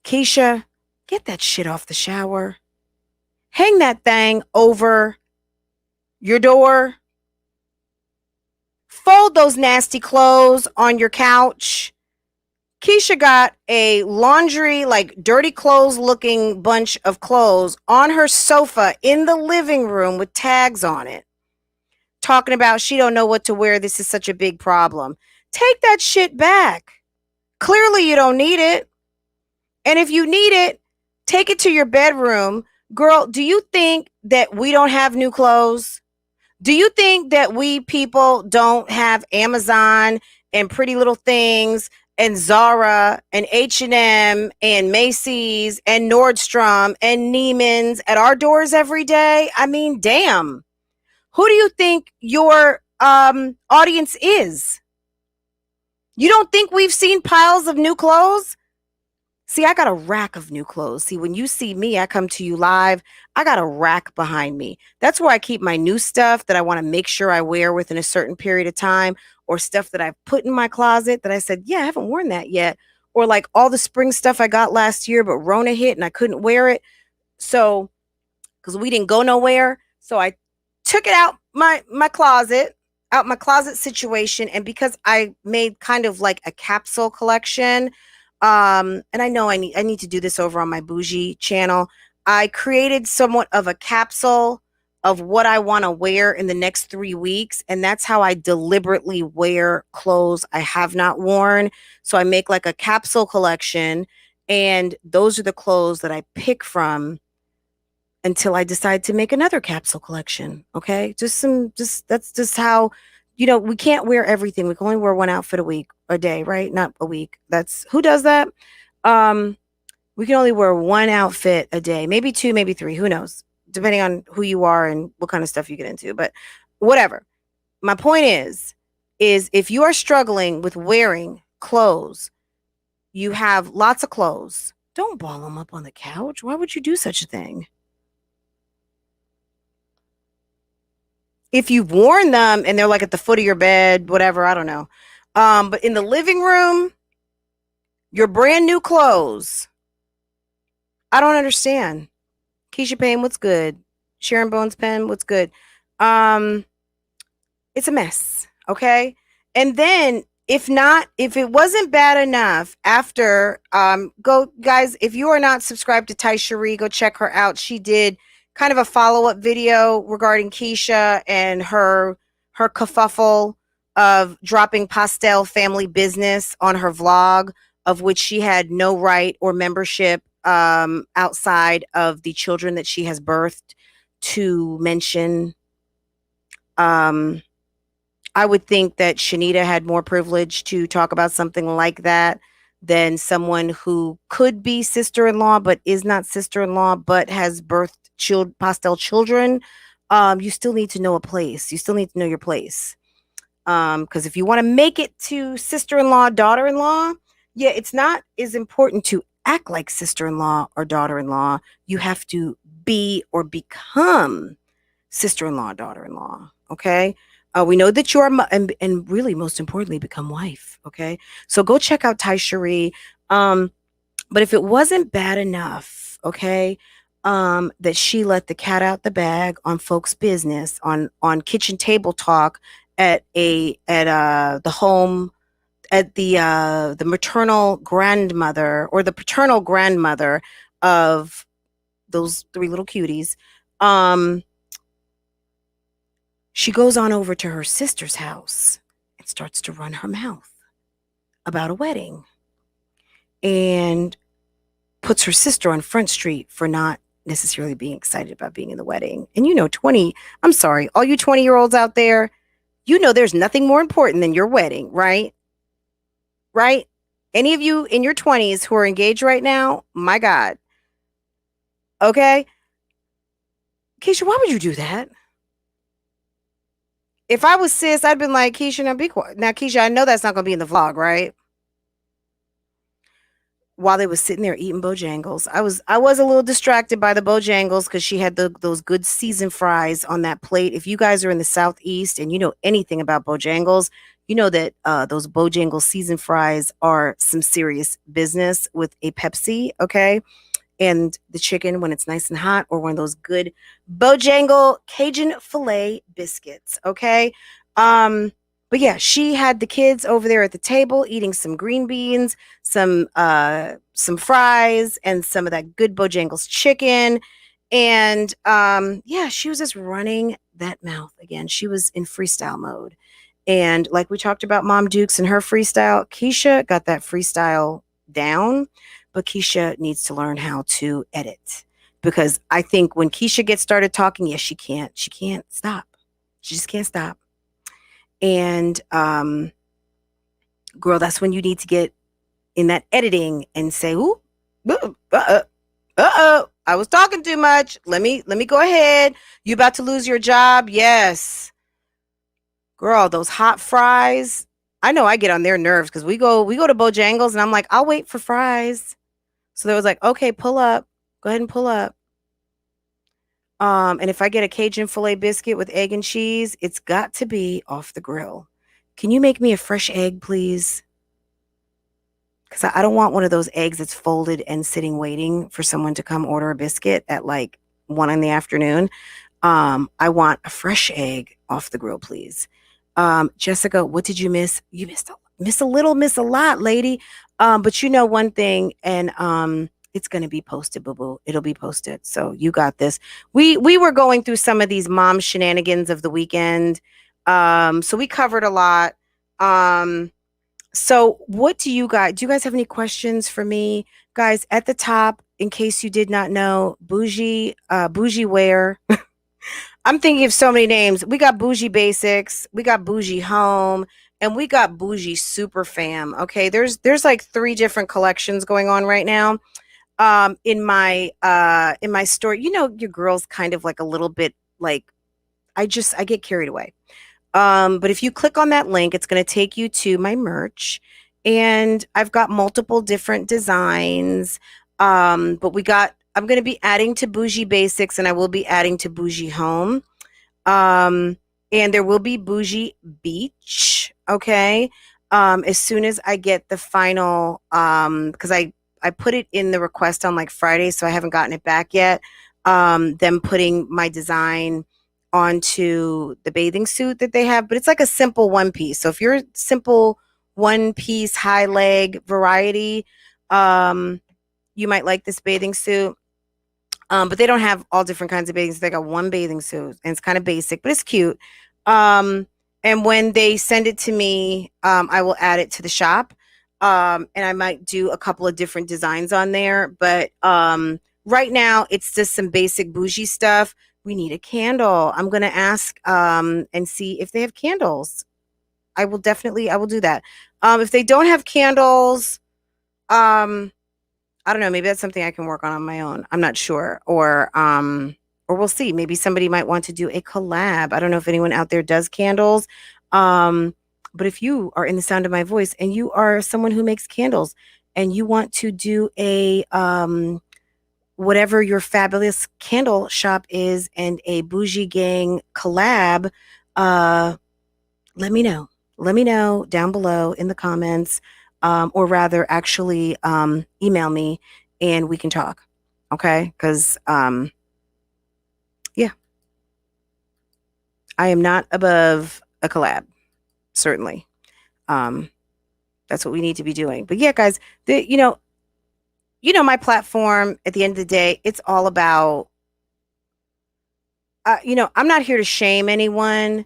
Keisha, get that shit off the shower. Hang that thing over your door. Fold those nasty clothes on your couch. Keisha got a laundry, like dirty clothes looking bunch of clothes on her sofa in the living room with tags on it. Talking about she don't know what to wear. This is such a big problem. Take that shit back. Clearly you don't need it. And if you need it, take it to your bedroom. Girl, do you think that we don't have new clothes? Do you think that we people don't have Amazon and Pretty Little Things and Zara and H&M and Macy's and Nordstrom and Neiman's at our doors every day? I mean, damn. Who do you think your audience is. You don't think we've seen piles of new clothes? See, I got a rack of new clothes. See, when you see me, I come to you live. I got a rack behind me. That's where I keep my new stuff that I want to make sure I wear within a certain period of time, or stuff that I've put in my closet that I said, yeah, I haven't worn that yet. Or like all the spring stuff I got last year, but Rona hit and I couldn't wear it. So, because we didn't go nowhere. So I took it out my closet, out my closet situation. And because I made kind of like a capsule collection, and I know I need to do this over on my bougie channel. I created somewhat of a capsule of what I want to wear in the next 3 weeks. And that's how I deliberately wear clothes I have not worn. So I make like a capsule collection, and those are the clothes that I pick from until I decide to make another capsule collection. Okay. That's just how, we can't wear everything. We can only wear one outfit a day, right? Not a week. That's who does that. We can only wear one outfit a day, maybe two, maybe three, who knows, depending on who you are and what kind of stuff you get into, but whatever. My point is if you are struggling with wearing clothes, you have lots of clothes, don't ball them up on the couch. Why would you do such a thing? If you've worn them and they're like at the foot of your bed, whatever, I don't know. But in the living room, your brand new clothes. I don't understand. Keisha Payne, what's good? Sharon Bones Pen, what's good? It's a mess. Okay. And then if it wasn't bad enough after, go guys, if you are not subscribed to Tai Cherie, go check her out. She did kind of a follow-up video regarding Keisha and her kerfuffle of dropping pastel family business on her vlog, of which she had no right or membership outside of the children that she has birthed to mention. I would think that Shanita had more privilege to talk about something like that than someone who could be sister-in-law but is not sister-in-law but has birthed pastel children. You still need to know a place. You still need to know your place. Because if you want to make it to sister-in-law, daughter-in-law, yeah, it's not as important to act like sister-in-law or daughter-in-law. You have to be or become sister-in-law, daughter-in-law. Okay. We know that you are, and really most importantly, become wife. Okay. So go check out Tai Cherie. But if it wasn't bad enough, okay, that she let the cat out the bag on folks' business, on kitchen table talk at the home, at the maternal grandmother or the paternal grandmother of those three little cuties. She goes on over to her sister's house and starts to run her mouth about a wedding and puts her sister on Front Street for not necessarily being excited about being in the wedding. And I'm sorry, all you 20-year-olds out there, there's nothing more important than your wedding, right? Right? Any of you in your 20s who are engaged right now, my God. Okay? Keisha, why would you do that? If I was sis, I'd been like, Keisha, now be quiet. Now, Keisha, I know that's not going to be in the vlog, right? While they was sitting there eating Bojangles, I was a little distracted by the Bojangles because she had those good seasoned fries on that plate. If you guys are in the Southeast and you know anything about Bojangles, you know that those Bojangles seasoned fries are some serious business with a Pepsi, okay? And the chicken when it's nice and hot, or one of those good Bojangle Cajun filet biscuits, okay? But yeah, she had the kids over there at the table eating some green beans, some fries, and some of that good Bojangles chicken. And yeah, she was just running that mouth again. She was in freestyle mode. And like we talked about Mom Dukes and her freestyle, Keisha got that freestyle down, but Keisha needs to learn how to edit. Because I think when Keisha gets started talking, yes, she can't stop. She just can't stop. And girl, that's when you need to get in that editing and say, ooh, I was talking too much. Let me go ahead. You about to lose your job? Yes. Girl, those hot fries. I know I get on their nerves because we go to Bojangles and I'm like, I'll wait for fries. So they was like, okay, pull up. Go ahead and pull up. And if I get a Cajun filet biscuit with egg and cheese, it's got to be off the grill. Can you make me a fresh egg, please? Because I don't want one of those eggs that's folded and sitting waiting for someone to come order a biscuit at like 1 in the afternoon. I want a fresh egg off the grill, please. Jessica, what did you miss? You miss a little, miss a lot, lady. But you know one thing, and it's gonna be posted, boo-boo. It'll be posted. So you got this. We were going through some of these mom shenanigans of the weekend. So we covered a lot. So what do you guys have any questions for me? Guys, at the top, in case you did not know, bougie wear. I'm thinking of so many names. We got Bougie Basics, we got Bougie Home, and we got Bougie Super Fam. Okay, there's like 3 different collections going on right now. In my store, you know, your girl's kind of like a little bit like I get carried away. But if you click on that link, it's going to take you to my merch, and I've got multiple different designs. But I'm going to be adding to Bougie Basics, and I will be adding to Bougie Home. And there will be Bougie Beach. Okay. As soon as I get the final, because I put it in the request on like Friday, so I haven't gotten it back yet. Them putting my design onto the bathing suit that they have, but it's like a simple one piece. So if you're a simple one piece high leg variety, you might like this bathing suit. But they don't have all different kinds of bathing suits. They got one bathing suit, and it's kind of basic, but it's cute. And when they send it to me, I will add it to the shop. And I might do a couple of different designs on there. But right now, it's just some basic bougie stuff. We need a candle. I'm going to ask and see if they have candles. I will do that. If they don't have candles, I don't know. Maybe that's something I can work on my own. I'm not sure. Or we'll see. Maybe somebody might want to do a collab. I don't know if anyone out there does candles. But if you are in the sound of my voice and you are someone who makes candles and you want to do a whatever your fabulous candle shop is and a bougie gang collab, let me know. Let me know down below in the comments. Or rather, actually, email me and we can talk. Okay? Because, yeah, I am not above a collab. Certainly, that's what we need to be doing. But yeah, guys, you know, my platform. At the end of the day, it's all about. I'm not here to shame anyone,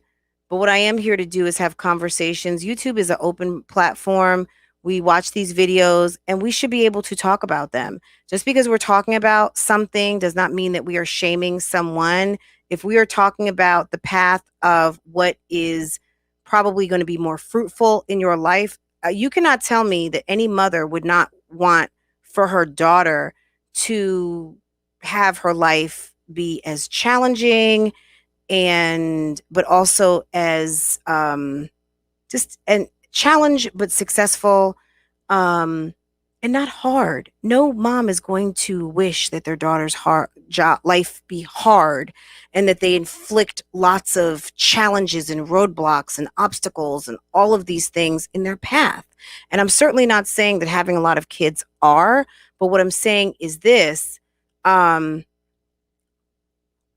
but what I am here to do is have conversations. YouTube is an open platform. We watch these videos and we should be able to talk about them. Just because we're talking about something does not mean that we are shaming someone. If we are talking about the path of what is probably going to be more fruitful in your life, you cannot tell me that any mother would not want for her daughter to have her life be as challenging but also as just and challenge but successful, and not hard. No mom is going to wish that their daughter's life be hard and that they inflict lots of challenges and roadblocks and obstacles and all of these things in their path. And I'm certainly not saying that having a lot of kids are, but what I'm saying is this. When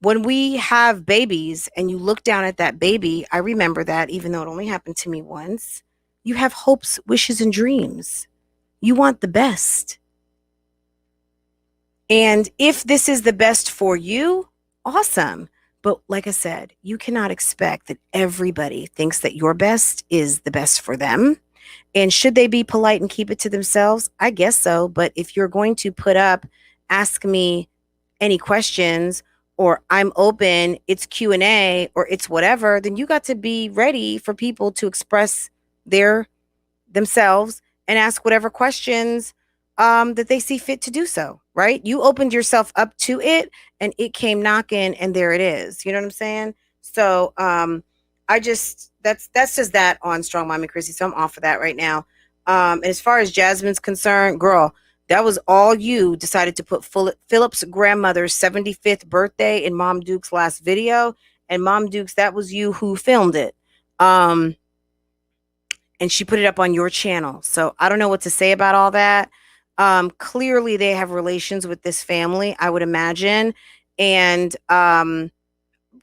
we have babies and you look down at that baby, I remember that even though it only happened to me once, you have hopes, wishes, and dreams. You want the best. And if this is the best for you, awesome. But like I said, you cannot expect that everybody thinks that your best is the best for them. And should they be polite and keep it to themselves? I guess so. But if you're going to put up, ask me any questions, or I'm open, it's Q&A, or it's whatever, then you got to be ready for people to express themselves and ask whatever questions that they see fit to do so, right? You opened yourself up to it and it came knocking and there it is. You know what I'm saying? So that's just that on Strong Mommy Chrissy. So I'm off of that right now. And as far as Jasmine's concerned, girl, that was all you decided to put Philip's grandmother's 75th birthday in Mom Duke's last video. And Mom Duke's, that was you who filmed it. And she put it up on your channel. So I don't know what to say about all that. Clearly they have relations with this family, I would imagine. And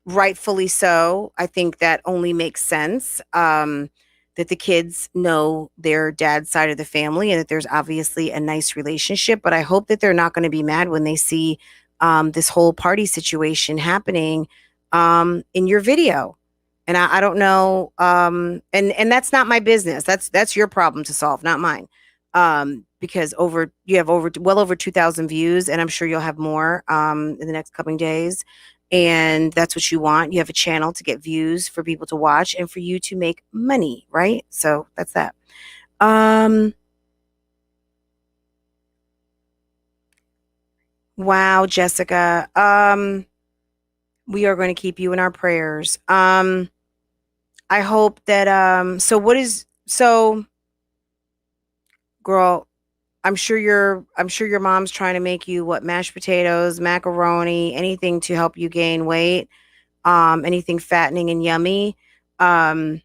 rightfully so. I think that only makes sense. That the kids know their dad's side of the family and that there's obviously a nice relationship. But I hope that they're not going to be mad when they see this whole party situation happening in your video. And I don't know. And that's not my business. That's your problem to solve, not mine. Because you have well over 2,000 views, and I'm sure you'll have more in the next coming days. And that's what you want. You have a channel to get views for people to watch and for you to make money, right? So that's that. Wow, Jessica. We are going to keep you in our prayers. I hope that girl, I'm sure your mom's trying to make you mashed potatoes, macaroni, anything to help you gain weight, anything fattening and yummy. I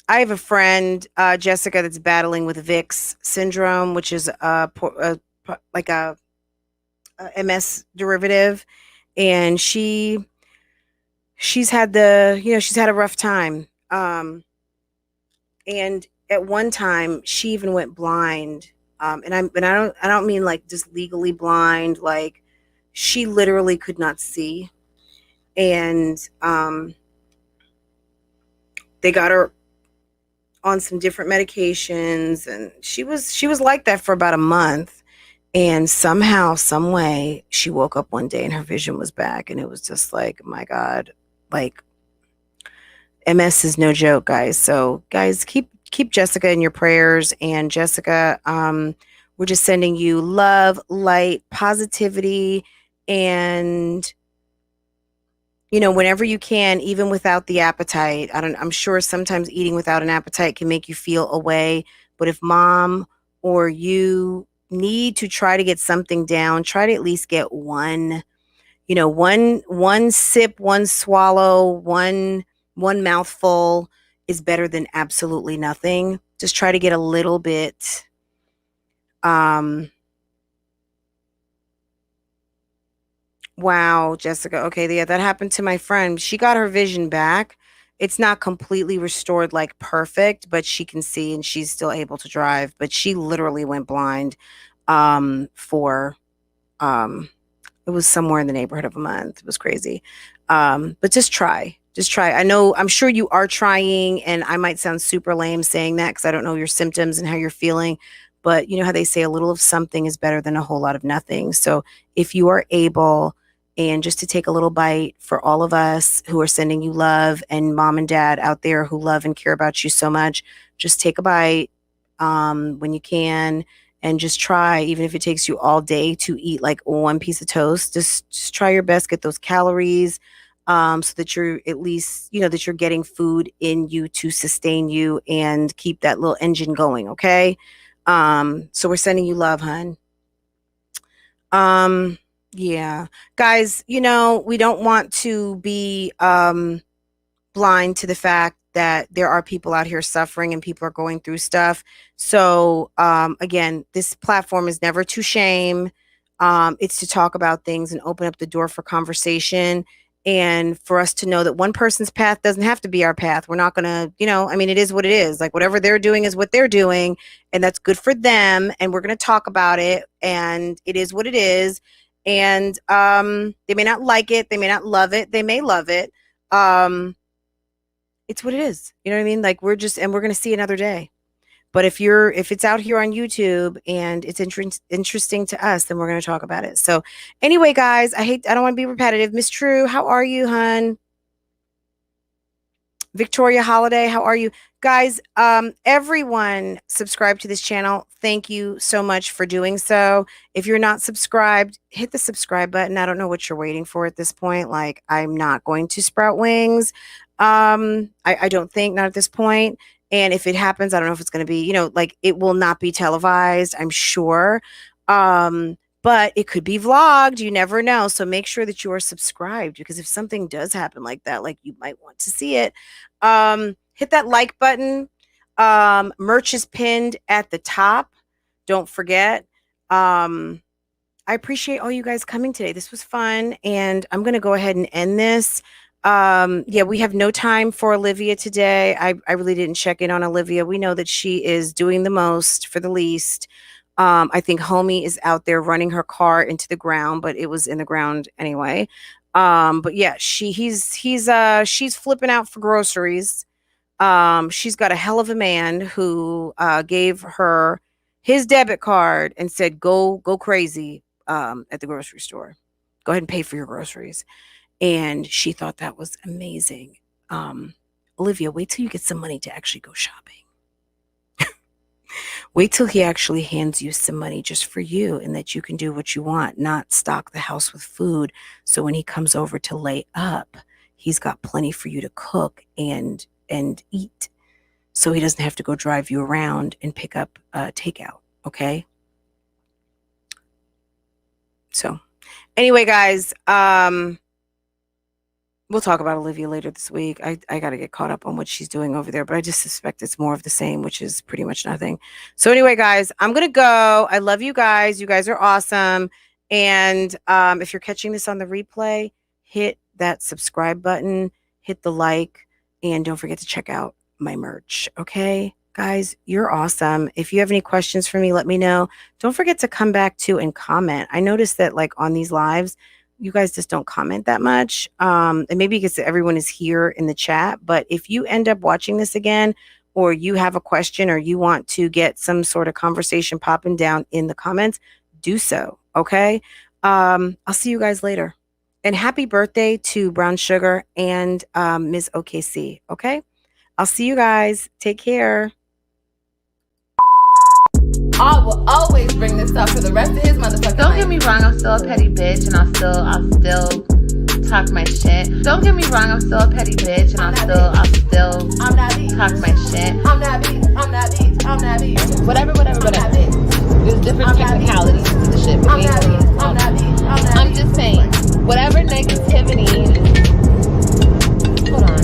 have a friend, Jessica, that's battling with VIX syndrome, which is like a MS derivative, and she's had she's had a rough time. And at one time she even went blind. And I don't mean like just legally blind, like she literally could not see. And they got her on some different medications, and she was like that for about a month. And somehow, some way, she woke up one day and her vision was back, and it was just like, my God, like MS is no joke, guys. So guys, keep Jessica in your prayers. And Jessica, we're just sending you love, light, positivity, and whenever you can, even without the appetite. I'm sure sometimes eating without an appetite can make you feel away, but if mom or you need to try to get something down, try to at least get one sip, one swallow, one mouthful is better than absolutely nothing. Just try to get a little bit. Wow, Jessica. Okay, yeah, that happened to my friend. She got her vision back. It's not completely restored, like perfect, but she can see and she's still able to drive. But she literally went blind for it was somewhere in the neighborhood of a month. It was crazy. But just try. I'm sure you are trying, and I might sound super lame saying that because I don't know your symptoms and how you're feeling. But you know how they say a little of something is better than a whole lot of nothing. So if you are able, and just to take a little bite for all of us who are sending you love, and mom and dad out there who love and care about you so much, just take a bite when you can. And just try, even if it takes you all day to eat like one piece of toast, just try your best, get those calories, so that you're at least, that you're getting food in you to sustain you and keep that little engine going. Okay. So we're sending you love, hun. Yeah, guys, we don't want to be, blind to the fact that there are people out here suffering and people are going through stuff. So again, this platform is never to shame. It's to talk about things and open up the door for conversation, and for us to know that one person's path doesn't have to be our path. We're not going to, it is what it is. Like whatever they're doing is what they're doing, and that's good for them. And we're going to talk about it, and it is what it is. And they may not like it. They may not love it. They may love it. It's what it is. You know what I mean? Like we're going to see another day. But if it's out here on YouTube and it's interesting to us, then we're going to talk about it. So anyway, guys, I don't want to be repetitive. Miss True, how are you, hun? Victoria Holiday, how are you? Guys, everyone subscribe to this channel. Thank you so much for doing so. If you're not subscribed, hit the subscribe button. I don't know what you're waiting for at this point. Like, I'm not going to sprout wings. I don't think, not at this point. And if it happens, I don't know if it's going to be, like, it will not be televised, I'm sure. But it could be vlogged. You never know. So make sure that you are subscribed, because if something does happen like that, like, you might want to see it. Hit that like button. Merch is pinned at the top. Don't forget. I appreciate all you guys coming today. This was fun. And I'm going to go ahead and end this. Yeah, we have no time for Olivia today. I really didn't check in on Olivia. We know that she is doing the most for the least. I think Homie is out there running her car into the ground, but it was in the ground anyway. But yeah, she's flipping out for groceries. She's got a hell of a man who gave her his debit card and said, go crazy at the grocery store. Go ahead and pay for your groceries. And she thought that was amazing. Olivia, wait till you get some money to actually go shopping. Wait till he actually hands you some money just for you, and that you can do what you want, not stock the house with food. So when he comes over to lay up, he's got plenty for you to cook and eat. So he doesn't have to go drive you around and pick up takeout. Okay. So anyway, guys, we'll talk about Olivia later this week. I got to get caught up on what she's doing over there, but I just suspect it's more of the same, which is pretty much nothing. So anyway, guys, I'm going to go. I love you guys. You guys are awesome. And if you're catching this on the replay, hit that subscribe button, hit the like, and don't forget to check out my merch. Okay, guys, you're awesome. If you have any questions for me, let me know. Don't forget to come back to and comment. I noticed that, like, on these lives, you guys just don't comment that much. And maybe because everyone is here in the chat. But if you end up watching this again, or you have a question, or you want to get some sort of conversation popping down in the comments, do so. Okay. I'll see you guys later. And happy birthday to Brown Sugar and Ms. OKC. Okay. I'll see you guys. Take care. I will always bring this up for the rest of his motherfucking Don't life. get me wrong, I'm still a petty bitch, and I'll still talk my shit. Don't get me wrong, I'm still a petty bitch, and I'll still I'm not bitch. talk my shit. I'm not bitch. I'm not bitch. I'm not bitch. Whatever. I'm not bitch. There's different I'm not technicalities to the shit. I'm not bitch. I'm not bitch. I'm not I'm bitch. just saying, whatever negativity. Hold on.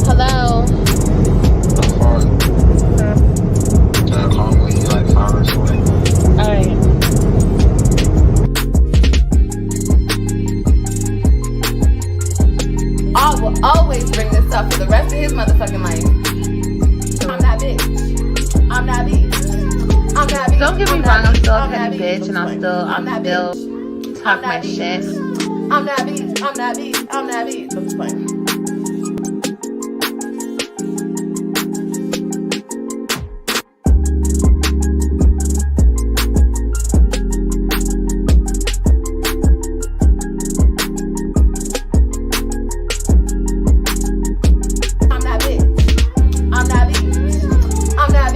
Hello. How far? Call me like 5 hours away. All right. I will always bring this up for the rest of his motherfucking life. I'm not bitch. I'm not bitch. I'm not bitch. Don't get me I'm wrong, not I'm still a I'm petty not bitch, and I'll still talk my shit. I'm not bitch. I'm not bitch. I'm not bitch. I'm just playing.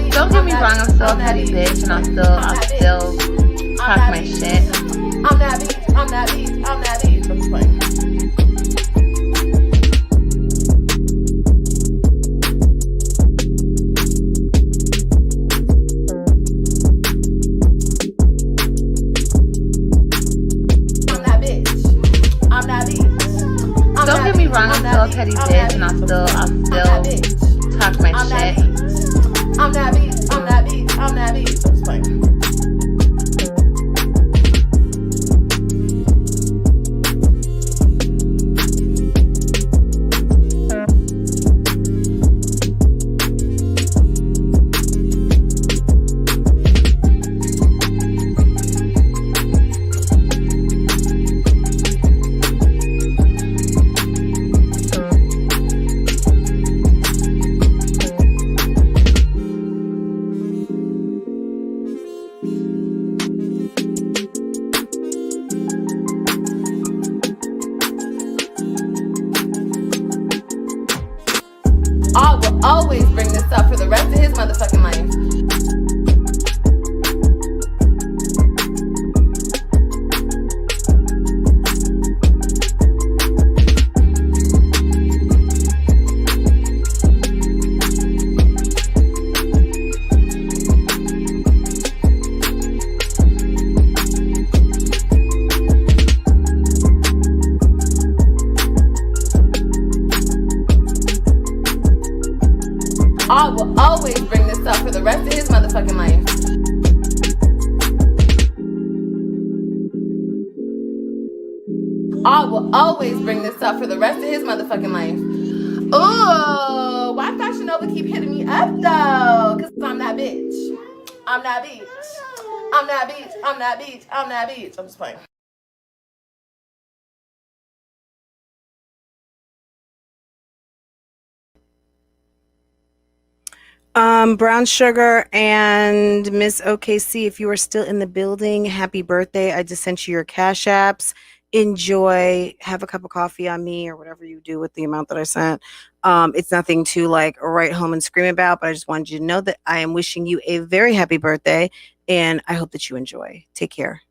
Don't get me wrong, I'm still a petty bitch, and I'll still talk my shit. I'm not bitch. I'm not bitch. I'm not bitch. I'm just playing. Don't get me wrong, I'm still a petty bitch, and I'll still talk my shit. I'm not bitch. I'm not bitch. I'm not bitch. I'm just playing. I will always bring this up for the rest of his motherfucking life. I will always bring this up for the rest of his motherfucking life. I will always bring this up for the rest of his motherfucking life. Ooh, why Fashion Nova keep hitting me up though? Cause I'm that bitch. I'm that bitch. I'm that bitch. I'm that bitch. I'm that bitch. I'm just playing. Brown Sugar and Miss OKC, if you are still in the building, happy birthday. I just sent you your cash apps. Enjoy, have a cup of coffee on me or whatever you do with the amount that I sent. It's nothing to like write home and scream about, but I just wanted you to know that I am wishing you a very happy birthday and I hope that you enjoy. Take care.